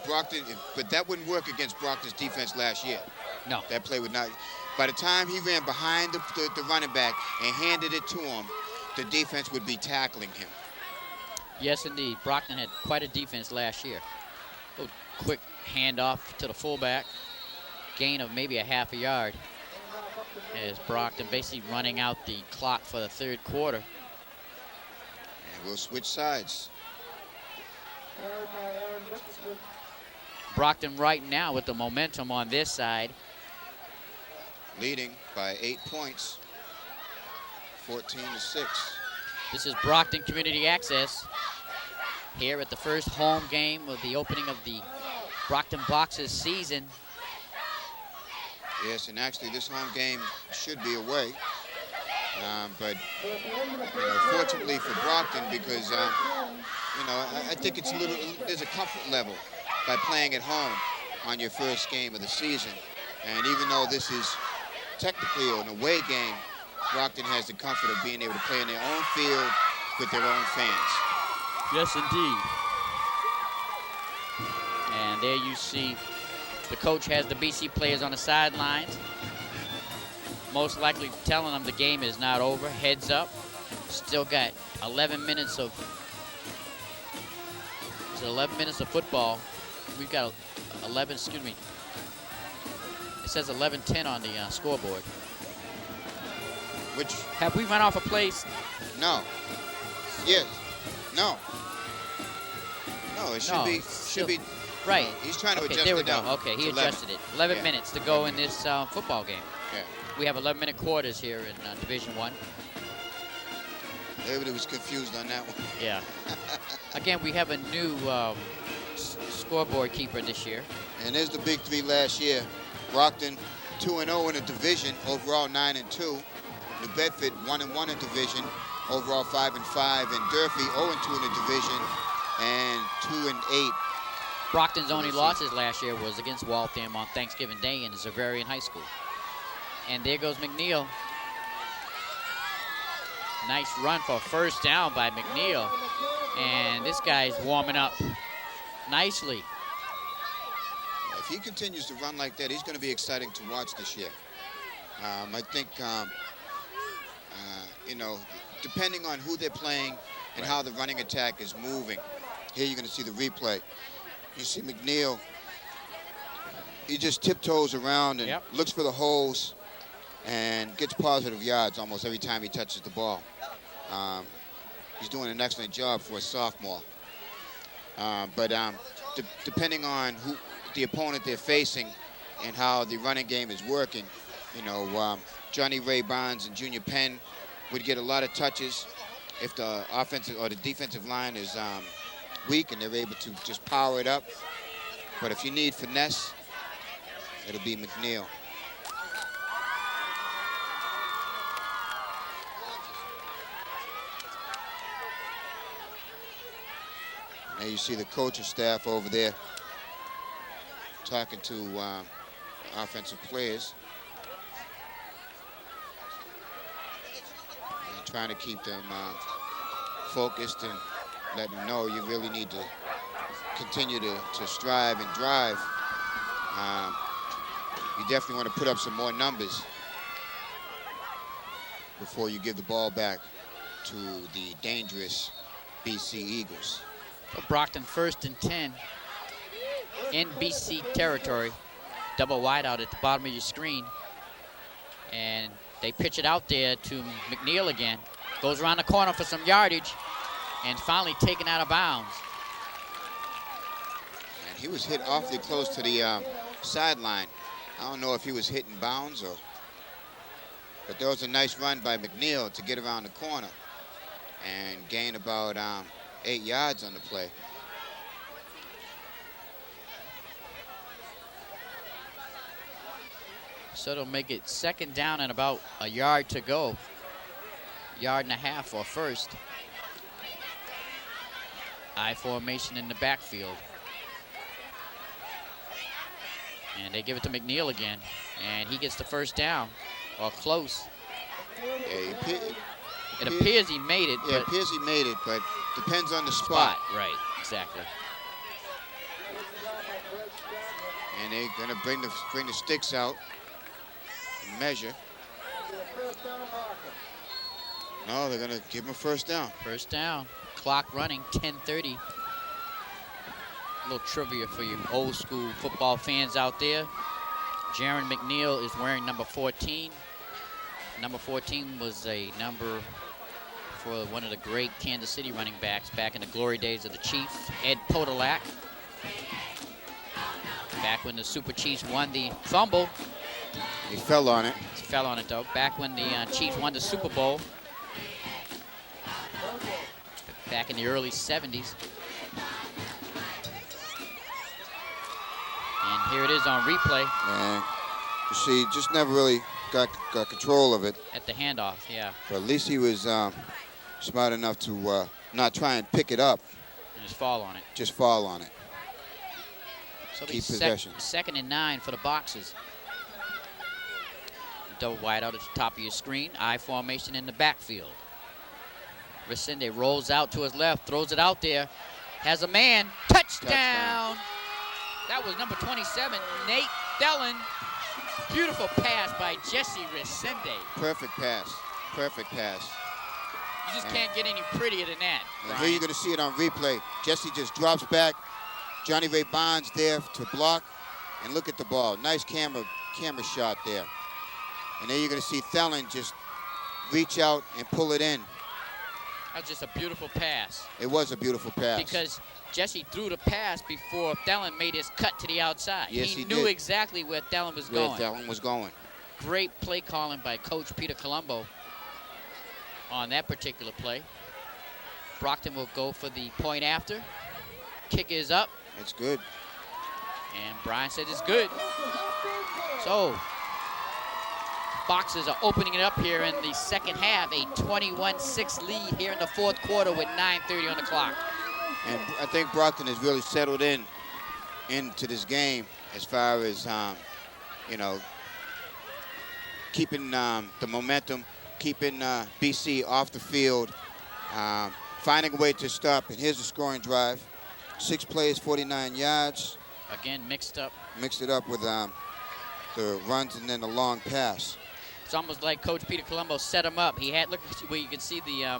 but that wouldn't work against Brockton's defense last year. No. That play would not. By the time he ran behind the running back and handed it to him, the defense would be tackling him. Yes, indeed. Brockton had quite a defense last year. Little quick handoff to the fullback. Gain of maybe a half a yard. As Brockton basically running out the clock for the third quarter. And we'll switch sides. Brockton right now with the momentum on this side. Leading by 8 points, 14-6. This is Brockton Community Access here at the first home game of the opening of the Brockton Boxers season. Yes, and actually this home game should be away. But fortunately for Brockton, because I think it's there's a comfort level by playing at home on your first game of the season. And even though this is technically an away game, Brockton has the comfort of being able to play in their own field with their own fans. Yes, indeed. And there you see the coach has the BC players on the sidelines, most likely telling them the game is not over. Heads up. Still got 11 minutes of football. We've got 11, excuse me. It says 11-10 on the scoreboard. Which have we run off a place? No. Yes. No. No, it should be. Right. He's trying to adjust there we it go. down. Okay, he adjusted it. 11 minutes to go in this football game. Yeah. We have 11-minute quarters here in Division I. Everybody was confused on that one. Yeah. Again, we have a new scoreboard keeper this year. And there's the big three last year. Brockton 2-0 in the division, overall 9-2. New Bedford 1-1 in division, overall 5-5. And Durfee 0-2 in the division and 2-8. Brockton's only losses last year was against Waltham on Thanksgiving Day in Xaverian High School. And there goes McNeil. Nice run for first down by McNeil. And this guy's warming up nicely. If he continues to run like that, he's going to be exciting to watch this year. I think, depending on who they're playing and how the running attack is moving, here you're going to see the replay. You see McNeil, he just tiptoes around and looks for the holes and gets positive yards almost every time he touches the ball. He's doing an excellent job for a sophomore. Depending on who the opponent they're facing and how the running game is working, Johnny Ray Barnes and Junior Penn would get a lot of touches if the offensive or the defensive line is weak and they're able to just power it up. But if you need finesse, it'll be McNeil. Now you see the coaching staff over there talking to offensive players and trying to keep them focused and let them know you really need to continue to strive and drive. You definitely want to put up some more numbers before you give the ball back to the dangerous BC Eagles. Brockton 1st and 10 in BC territory. Double wide out at the bottom of your screen. And they pitch it out there to McNeil again. Goes around the corner for some yardage and finally taken out of bounds. And he was hit awfully close to the sideline. I don't know if he was hitting bounds but there was a nice run by McNeil to get around the corner and gain about 8 yards on the play. So it'll make it 2nd down and about a yard to go. Yard and a half for first. I formation in the backfield. And they give it to McNeil again. And he gets the first down, or close. Yeah, it appears he made it. Yeah, it appears he made it, but depends on the spot. Right, exactly. And they're gonna bring the sticks out and measure. No, they're gonna give him a first down. First down. Clock running, 10:30. A little trivia for you old school football fans out there. Jaron McNeil is wearing number 14. Number 14 was a number for one of the great Kansas City running backs back in the glory days of the Chiefs, Ed Podolak. Back when the Super Chiefs won the fumble. He fell on it. He fell on it, though. Back when the Chiefs won the Super Bowl. Back in the early 70s. And here it is on replay. And you see, just never really got control of it. At the handoff, yeah. But at least he was smart enough to not try and pick it up. And just fall on it. Just fall on it. So Keep possession. Second and 9 for the Boxers. Double wide out at the top of your screen. I formation in the backfield. Resende rolls out to his left, throws it out there. Has a man. Touchdown! That was number 27, Nate Dellen. Beautiful pass by Jesse Resende. Perfect pass. Perfect pass. You just can't get any prettier than that, And here you're going to see it on replay. Jesse just drops back. Johnny Ray Bonds there to block. And look at the ball. Nice camera shot there. And there you're going to see Thelen just reach out and pull it in. That was just a beautiful pass. It was a beautiful pass. Because Jesse threw the pass before Thelen made his cut to the outside. Yes, he he knew did. exactly where Thelen was Where going. Thelen was going. Great play calling by Coach Peter Colombo on that particular play. Brockton will go for the point after. Kick is up. It's good. And Brian says it's good. So, Boxers are opening it up here in the second half. A 21-6 lead here in the fourth quarter with 9:30 on the clock. And I think Brockton has really settled into this game as far as, you know, keeping the momentum, keeping BC off the field, finding a way to stop. And here's the scoring drive. 6 plays, 49 yards. Again, mixed up. Mixed it up with the runs and then the long pass. It's almost like Coach Peter Colombo set him up. He had, look where you can see the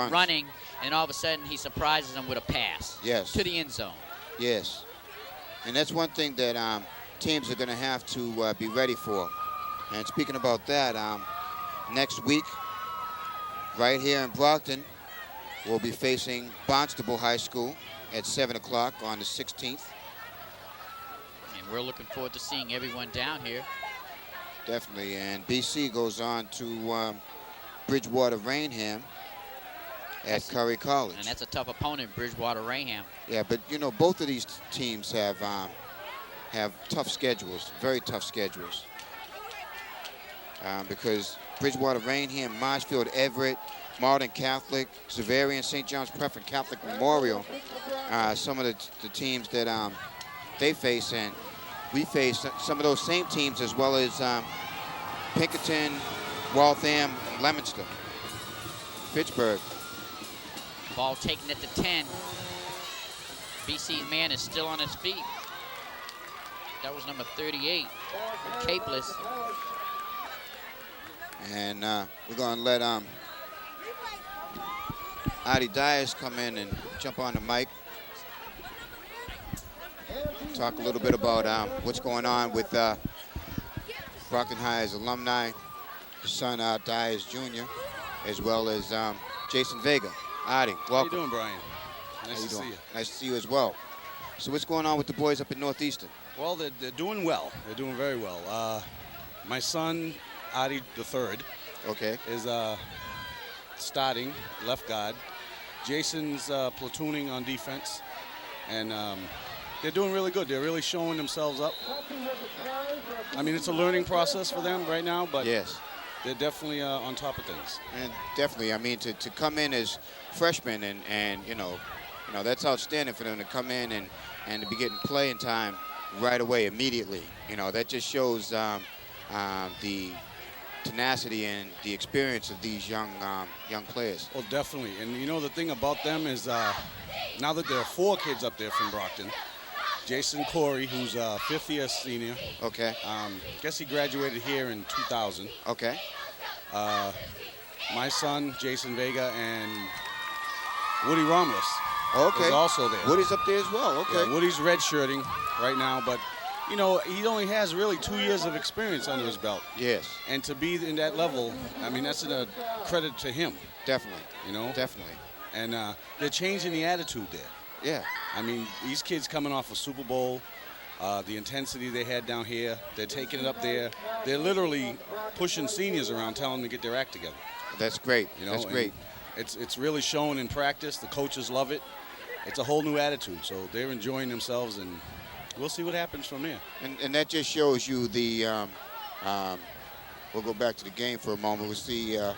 running, and all of a sudden he surprises him with a pass. Yes. To the end zone. Yes. And that's one thing that teams are going to have to be ready for. And speaking about that, next week, right here in Brockton, we'll be facing Barnstable High School at 7 o'clock on the 16th. And we're looking forward to seeing everyone down here. Definitely. And BC goes on to Bridgewater Rainham at Curry College. And that's a tough opponent, Bridgewater Rainham. Yeah, but you know, both of these teams have tough schedules, very tough schedules. Because Bridgewater Rainham, Marshfield, Everett, Martin Catholic, Xaverian, St. John's Preference Catholic Memorial, some of the teams that they face, and we face some of those same teams as well as Pinkerton, Waltham, Leominster, Fitchburg. Ball taken at the 10. BC's man is still on his feet. That was number 38, Capeless. And we're going to let Adi Dias come in and jump on the mic. Talk a little bit about what's going on with Brockton High's alumni, his son Dias Jr., as well as Jason Vega. Adi, welcome. How you doing, Brian? Nice to see you. Nice to see you as well. So what's going on with the boys up in Northeastern? Well, they're doing well. They're doing very well. My son, Adi III, is starting left guard. Jason's platooning on defense. And they're doing really good. They're really showing themselves up. I mean, it's a learning process for them right now, but yes, they're definitely on top of things. And definitely, I mean, to come in as freshmen and you know, that's outstanding for them to come in and to be getting playing time right away, immediately. You know, that just shows the tenacity and the experience of these young players. Well, definitely. And you know, the thing about them is now that there are 4 kids up there from Brockton, Jason Corey, who's a fifth-year senior. Okay. Guess he graduated here in 2000. Okay. My son, Jason Vega, and Woody Romulus Okay. is also there. Woody's up there as well. Okay. Yeah, Woody's redshirting right now, but you know, he only has really 2 years of experience under his belt. Yes. And to be in that level, I mean, that's a credit to him. Definitely. You know? Definitely. And they're changing the attitude there. Yeah. I mean, these kids coming off a Super Bowl, the intensity they had down here, they're taking it up there. They're literally pushing seniors around, telling them to get their act together. That's great. You know, That's great. It's really shown in practice. The coaches love it. It's a whole new attitude. So they're enjoying themselves, and we'll see what happens from there. And that just shows you the. We'll go back to the game for a moment. We'll see a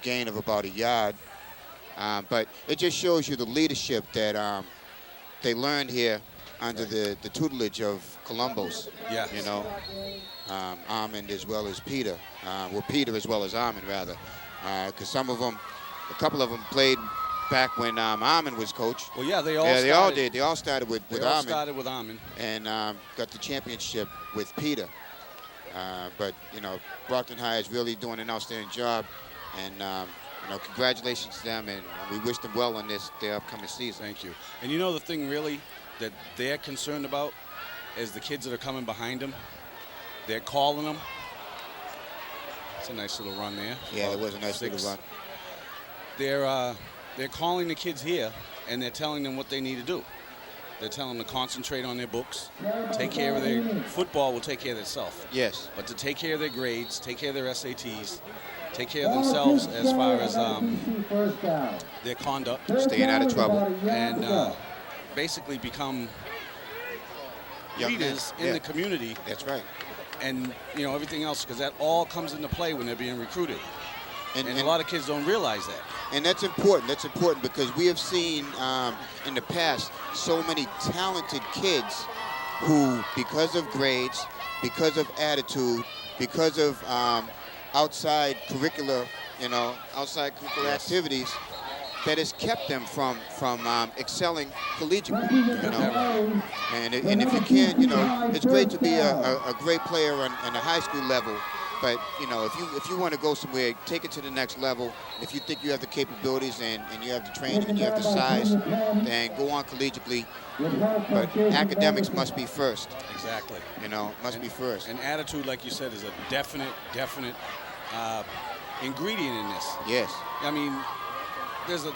gain of about a yard. But it just shows you the leadership that they learned here under the tutelage of Columbus. Yeah. You know, Armand as well as Peter. Well, Peter as well as Armand, rather. Because some of them, a couple of them played back when Armand was coach. Well, yeah, they all did. They all started with Armand. Armand. Started with Armand. And got the championship with Peter. But, you know, Brockton High is really doing an outstanding job. And, you know, congratulations to them, and we wish them well in their upcoming season. Thank you. And you know the thing really that they're concerned about is the kids that are coming behind them. They're calling them. It's a nice little run there. Yeah, it was a nice little run. They're calling the kids here, and they're telling them what they need to do. They're telling them to concentrate on their books, take care of their football will take care of itself. Yes. But to take care of their grades, take care of their SATs, take care of themselves as far as their conduct. Staying out of trouble. And basically become leaders in the community. That's right. And, you know, everything else, because that all comes into play when they're being recruited. And a lot of kids don't realize that. And that's important. That's important because we have seen in the past so many talented kids who, because of grades, because of attitude, because of outside curricular activities, that has kept them from excelling collegiately. You know, and if you can't, you know, it's great to be a great player on a high school level. But, you know, if you want to go somewhere, take it to the next level. If you think you have the capabilities and you have the training and you have the size, then go on collegiately. But academics must be first. Exactly. You know, must be first. And attitude, like you said, is a definite ingredient in this. Yes. I mean, there's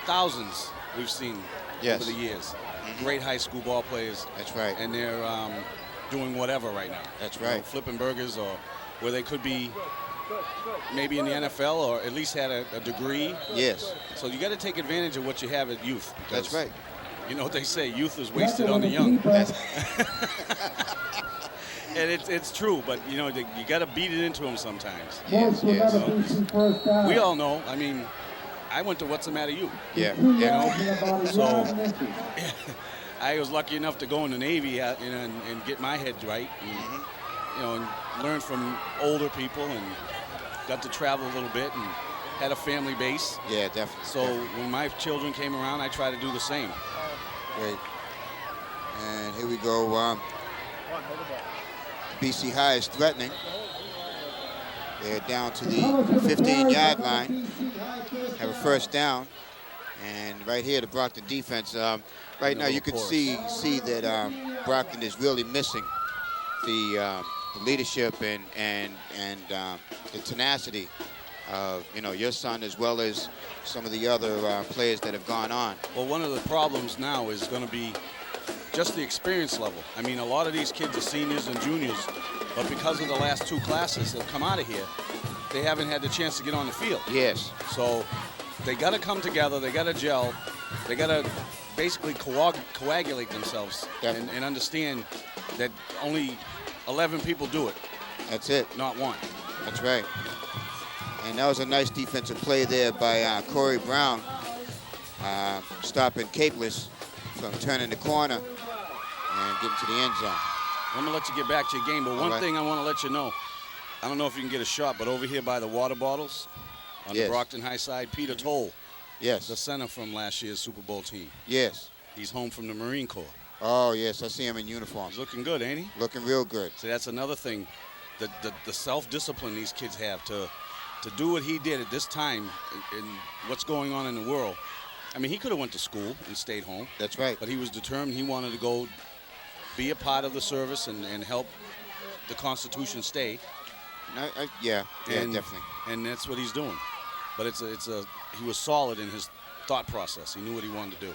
thousands we've seen over the years. Great high school ball players. That's right. And they're doing whatever right now. That's right. right. You know, flipping burgers, or where they could be maybe in the NFL or at least had a degree. Yes. So you got to take advantage of what you have at youth. That's right. You know what they say, youth is wasted on the young. And it's true, but you know, you got to beat it into them sometimes. Yes, yes. We all know. I mean, I went to What's the Matter You? Yeah. You know? So I was lucky enough to go in the Navy, and get my head right, and, you know, and learn from older people, and got to travel a little bit, and had a family base. Yeah, definitely. So when my children came around, I try to do the same. Great. And here we go. BC High is threatening. They're down to the 15-yard line. Have a first down. And right here, the Brockton defense. Right now, you can see that Brockton is really missing the leadership and the tenacity of, you know, your son as well as some of the other players that have gone on. Well, one of the problems now is going to be just the experience level. I mean, a lot of these kids are seniors and juniors, but because of the last two classes that have come out of here, they haven't had the chance to get on the field. Yes. So they got to come together. They got to gel. They got to basically coagulate themselves and understand that only 11 people do it. That's it. Not one. That's right. And that was a nice defensive play there by Corey Brown, stopping Capeless from turning the corner and getting to the end zone. I'm going to let you get back to your game, but one thing I want to let you know, I don't know if you can get a shot, but over here by the water bottles on the Brockton High side, Peter Toll, yes, the center from last year's Super Bowl team. Yes. He's home from the Marine Corps. Oh, yes, I see him in uniform. He's looking good, ain't he? Looking real good. So that's another thing, the self-discipline these kids have to do what he did at this time in what's going on in the world. I mean, he could have went to school and stayed home. That's right. But he was determined. He wanted to go be a part of the service and help the Constitution stay. Yeah, definitely. And that's what he's doing. But he was solid in his thought process. He knew what he wanted to do.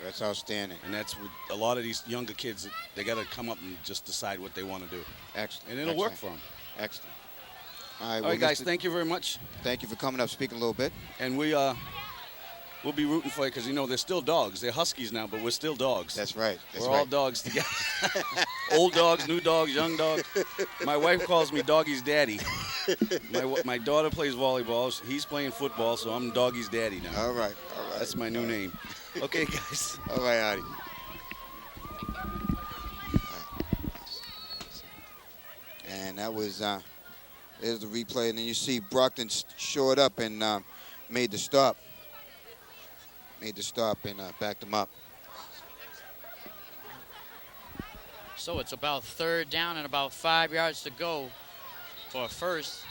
That's outstanding. And that's what a lot of these younger kids, they got to come up and just decide what they want to do. Excellent. And it'll work for them. Excellent. All right, guys, thank you very much. Thank you for coming up, speaking a little bit. And we'll be rooting for you because, they're still dogs. They're Huskies now, but we're still dogs. That's right. We're all dogs together. Old dogs, new dogs, young dogs. My wife calls me Doggy's daddy. My daughter plays volleyball. He's playing football, so I'm Doggy's daddy now. All right. That's my new name. Okay, guys. All right, Artie. And that was, there's the replay. And then you see Brockton showed up and made the stop. And backed them up. So it's about 3rd down and about 5 yards to go for a first.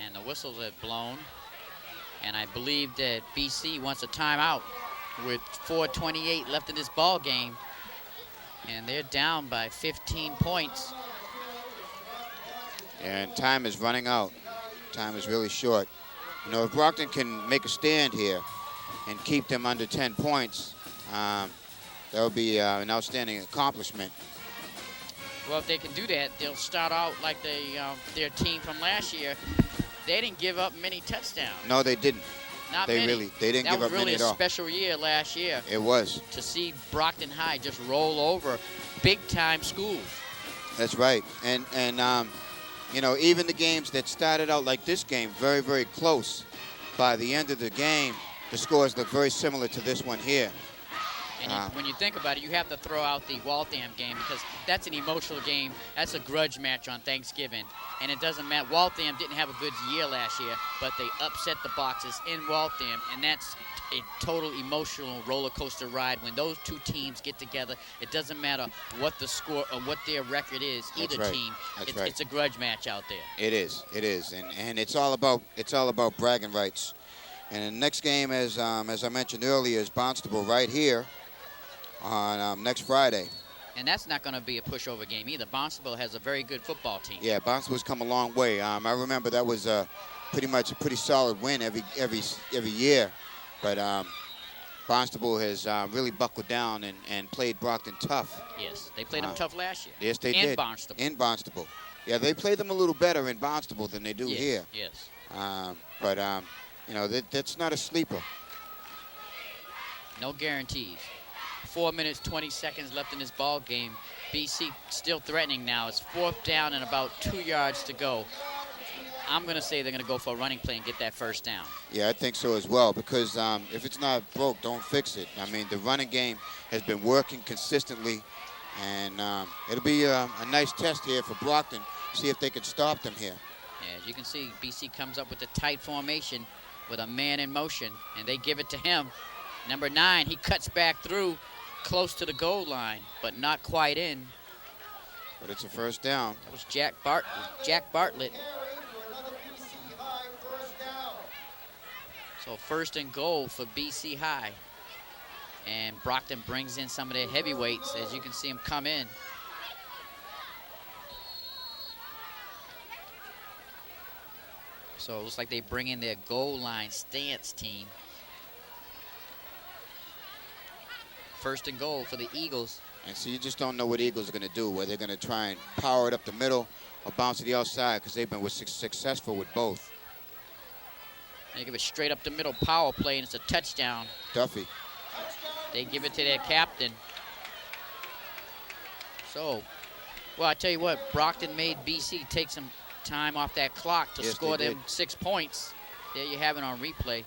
And the whistles have blown. And I believe that BC wants a timeout with 4:28 left in this ball game. And they're down by 15 points. And time is running out. Time is really short. If Brockton can make a stand here and keep them under 10 points, that would be an outstanding accomplishment. Well, if they can do that, they'll start out like their team from last year. They didn't give up many touchdowns. No, they didn't. Not they many. They didn't give up many at all. That was really a special year last year. It was. To see Brockton High just roll over big-time schools. That's right. And even the games that started out like this game, very, very close, by the end of the game, the scores look very similar to this one here. And when you think about it, you have to throw out the Waltham game because that's an emotional game. That's a grudge match on Thanksgiving. And it doesn't matter. Waltham didn't have a good year last year, but they upset the Boxers in Waltham. And that's a total emotional roller coaster ride. When those two teams get together, it doesn't matter what the score or what their record is. Either team, it's a grudge match out there. It is. And it's all about bragging rights. And the next game, as I mentioned earlier, is Barnstable right here on next Friday. And that's not going to be a pushover game either. Barnstable has a very good football team. Yeah, Barnstable's come a long way. I remember that was pretty much a pretty solid win every year. But Barnstable has really buckled down and played Brockton tough. Yes, they played them tough last year. Yes, they did. In Barnstable. Yeah, they played them a little better in Barnstable than they do here. Yes. But that's not a sleeper. No guarantees. 4 minutes, 20 seconds left in this ball game. BC still threatening now. It's 4th down and about 2 yards to go. I'm going to say they're going to go for a running play and get that first down. Yeah, I think so as well because if it's not broke, don't fix it. I mean, the running game has been working consistently, and it'll be a nice test here for Brockton, see if they can stop them here. Yeah, as you can see, BC comes up with a tight formation with a man in motion, and they give it to him. Number 9, he cuts back through close to the goal line, but not quite in. But it's a first down. That was Jack Bartlett. So 1st and goal for BC High. And Brockton brings in some of their heavyweights, as you can see them come in. So it looks like they bring in their goal line stance team. 1st and goal for the Eagles. And so you just don't know what Eagles are going to do, whether they're going to try and power it up the middle or bounce to the outside, because they've been successful with both. They give it straight up the middle power play, and it's a touchdown. Duffy. They give it to their captain. So, well, I tell you what, Brockton made BC take some time off that clock to score them 6 points. There you have it on replay.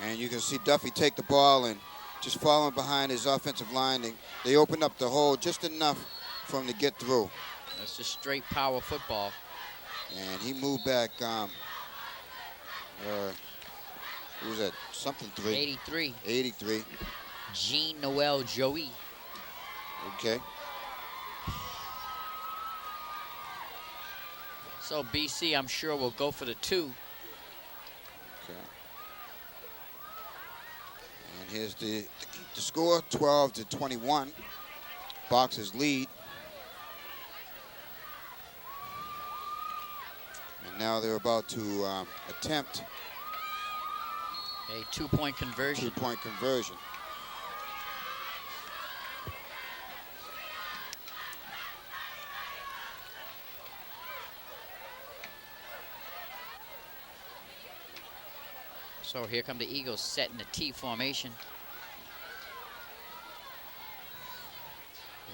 And you can see Duffy take the ball and just following behind his offensive line. They opened up the hole just enough for him to get through. That's just straight power football. And he moved back, who was that? Something 3. 83. 83. Jean Noel Joey. Okay. So BC, I'm sure, will go for the 2. Okay. And here's the score, 12-21. Boxers lead. And now they're about to attempt a 2-point conversion. 2-point conversion. So here come the Eagles setting the T formation.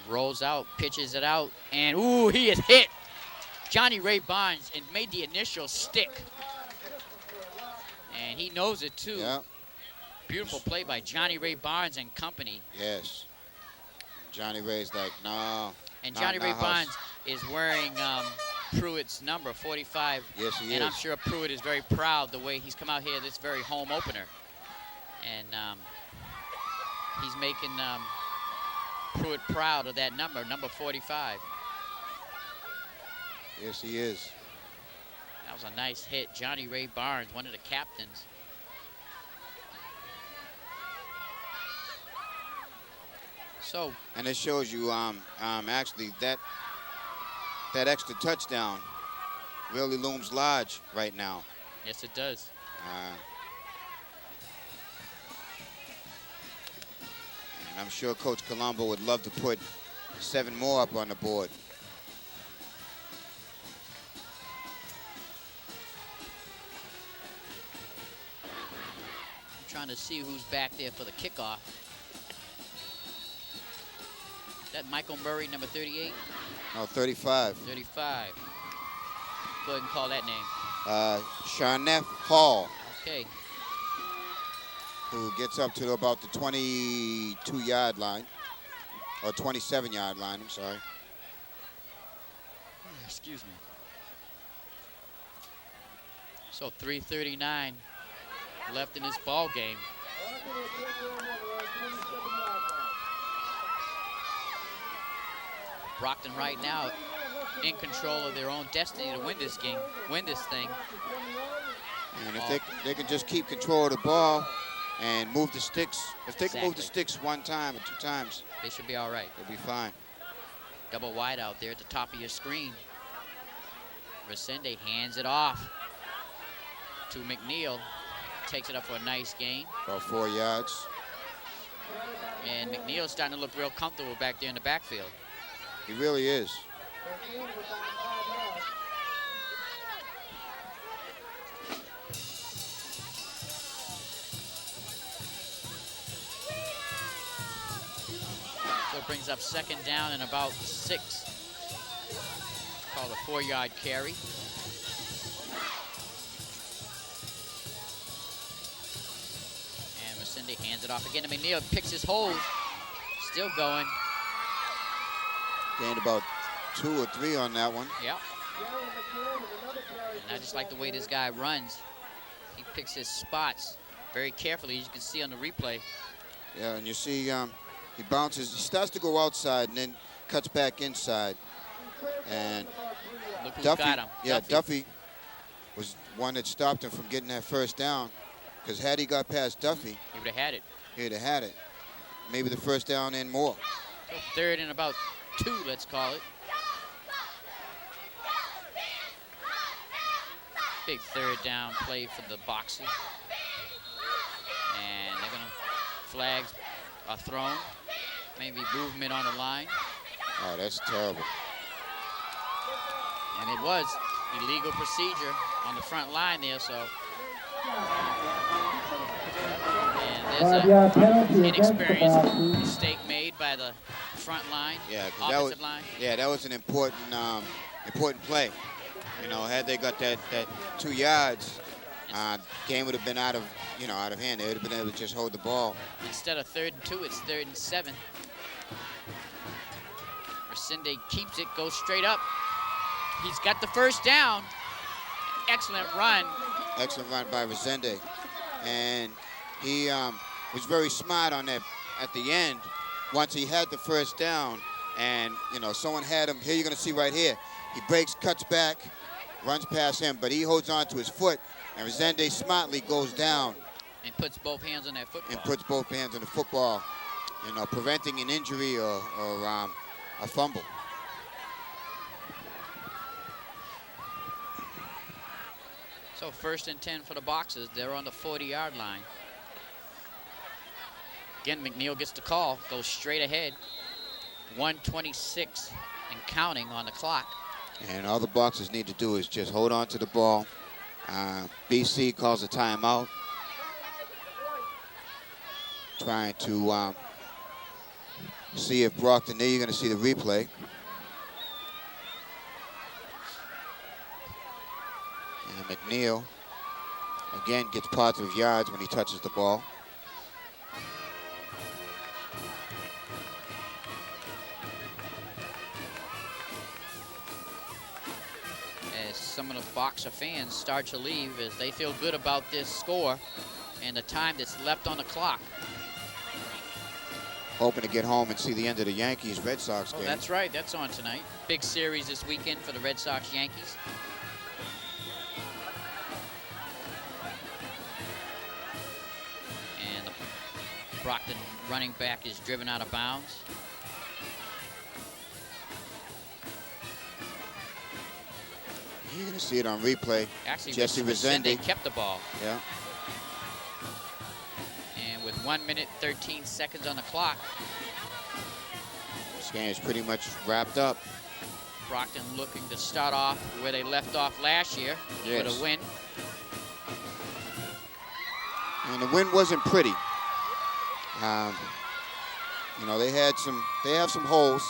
Rolls out, pitches it out, and ooh, he is hit. Johnny Ray Barnes and made the initial stick. And he knows it too. Yeah. Beautiful play by Johnny Ray Barnes and company. Yes. Johnny Ray's like, no. And Johnny Ray Barnes is wearing Pruitt's number, 45. Yes, he is. And I'm sure Pruitt is very proud the way he's come out here this very home opener. And he's making Pruitt proud of that number 45. Yes, he is. That was a nice hit. Johnny Ray Barnes, one of the captains. So. And it shows you actually that extra touchdown really looms large right now. Yes, it does. And I'm sure Coach Colombo would love to put 7 more up on the board. I'm trying to see who's back there for the kickoff. Is that Michael Murray, number 38? No, 35. 35. Go ahead and call that name. Sharneth Hall. Okay. Who gets up to about the 22-yard line, or 27-yard line, I'm sorry. Excuse me. So 3:39 left in this ball game. Brockton right now in control of their own destiny to win this game, win this thing. And if they can just keep control of the ball and move the sticks, if they can move the sticks 1 time or 2 times, they should be all right. They'll be fine. Double wide out there at the top of your screen. Resende hands it off to McNeil. Takes it up for a nice gain. About 4 yards. And McNeil's starting to look real comfortable back there in the backfield. He really is. So it brings up 2nd down and about 6. Called a 4-yard carry. And Resende hands it off again to McNeil. Picks his hold. Still going. Gained about 2 or 3 on that one. Yep. And I just like the way this guy runs. He picks his spots very carefully, as you can see on the replay. Yeah, and you see he bounces. He starts to go outside and then cuts back inside. And look who's Duffy, got him. yeah, Duffy was one that stopped him from getting that 1st down. Because had he got past Duffy, he would have had it. He would have had it. Maybe the 1st down and more. So 3rd and about 2, let's call it. Big 3rd down play for the Boxers. And they're gonna, flags are thrown. Maybe movement on the line. Oh, that's terrible. And it was illegal procedure on the front line there, so. And there's an inexperienced mistake made by the front line, offensive line. Yeah, that was an important play. You know, had they got that 2 yards, game would have been out of hand. They would have been able to just hold the ball. Instead of 3rd and 2, it's 3rd and 7. Resende keeps it, goes straight up. He's got the 1st down. Excellent run. Excellent run by Resende. And he was very smart on that at the end, once he had the first down, and someone had him. Here you're going to see right here. He breaks, cuts back, runs past him, but he holds on to his foot, and Resende smartly goes down and puts both hands on that football. And puts both hands on the football, preventing an injury or a fumble. So 1st and 10 for the Boxers. They're on the 40-yard line. Again, McNeil gets the call, goes straight ahead. 1:26 and counting on the clock. And all the Boxers need to do is just hold on to the ball. BC calls a timeout. Trying to see if Brockton, there you're going to see the replay. And McNeil, again, gets positive yards when he touches the ball. As some of the Boxer fans start to leave as they feel good about this score and the time that's left on the clock. Hoping to get home and see the end of the Yankees-Red Sox game. That's right. That's on tonight. Big series this weekend for the Red Sox-Yankees. And the Brockton running back is driven out of bounds. You're going to see it on replay. Actually, Jesse Resende kept the ball. Yeah. And with 1 minute, 13 seconds on the clock. This game is pretty much wrapped up. Brockton looking to start off where they left off last year with a win. And the win wasn't pretty. They have some holes.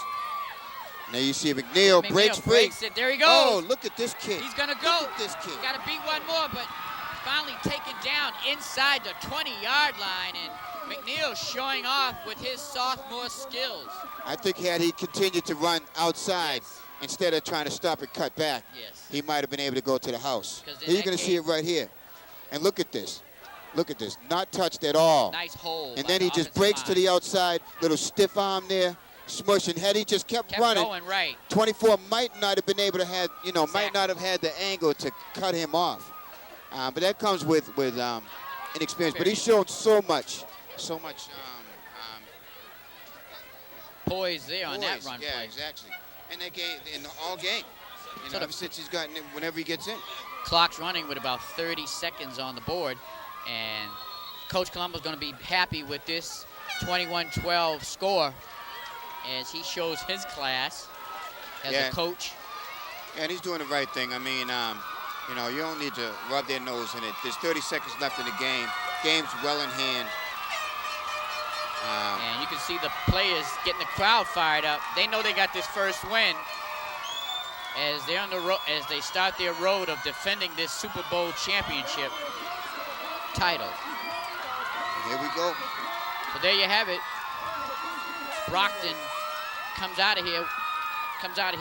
Now you see McNeil breaks free. Breaks it. There he goes. Oh, look at this kid. He's going to go. Look at this kid. Got to beat one more, but finally taken down inside the 20-yard line. And McNeil showing off with his sophomore skills. I think had he continued to run outside instead of trying to stop and cut back, he might have been able to go to the house. Here you're going to see it right here. And look at this. Look at this. Not touched at all. Nice hole. And then he just breaks to the outside. Little stiff arm there. Smush, and had he just kept running, going right. 24 might not have been able to have, might not have had the angle to cut him off. But that comes with inexperience. But he's shown so much poise there on that run play. Yeah, exactly. And that game, in all game, ever since he's gotten it, whenever he gets in. Clock's running with about 30 seconds on the board, and Coach Colombo's going to be happy with this 21-12 score as he shows his class as a coach. Yeah, and he's doing the right thing. I mean, you don't need to rub their nose in it. There's 30 seconds left in the game. Game's well in hand. And you can see the players getting the crowd fired up. They know they got this first win as they're on the road, as they start their road of defending this Super Bowl championship title. Here we go. So there you have it. Brockton comes out of here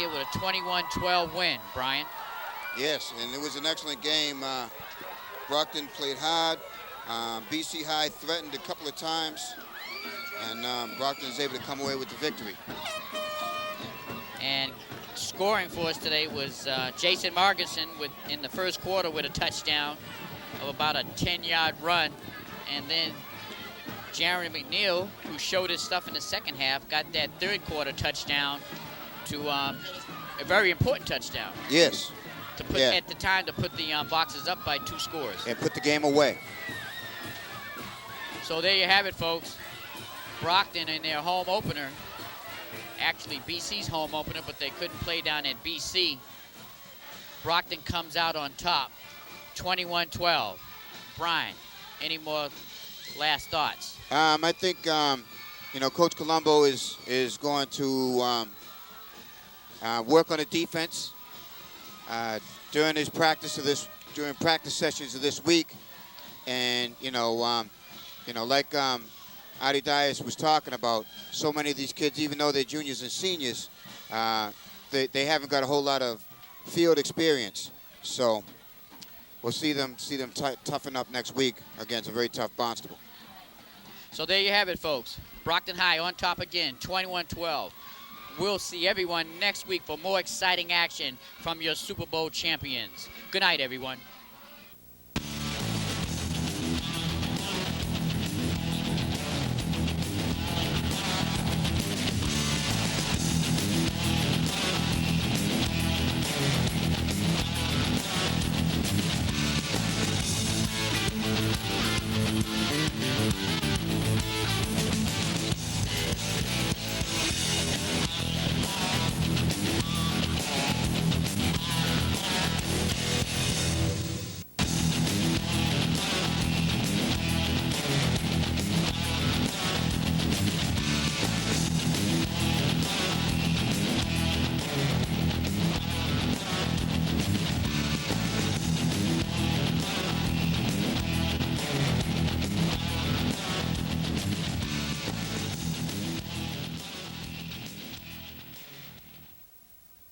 with a 21-12 win, Brian. Yes, and it was an excellent game. Brockton played hard. BC High threatened a couple of times, and Brockton was able to come away with the victory. And scoring for us today was Jason Marginson in the first quarter with a touchdown of about a 10-yard run, and then Jeremy McNeil, who showed his stuff in the second half, got that third quarter touchdown to a very important touchdown. Yes. To put at the time to put the Boxers up by 2 scores. And put the game away. So there you have it, folks. Brockton in their home opener, actually BC's home opener, but they couldn't play down at BC. Brockton comes out on top, 21-12. Brian, any more last thoughts? I think Coach Colombo is going to work on the defense during his during practice sessions of this week, and like Adi Dias was talking about, so many of these kids, even though they're juniors and seniors, they haven't got a whole lot of field experience. So we'll see them toughen up next week against a very tough Barnstable. So there you have it, folks. Brockton High on top again, 21-12. We'll see everyone next week for more exciting action from your Super Bowl champions. Good night, everyone.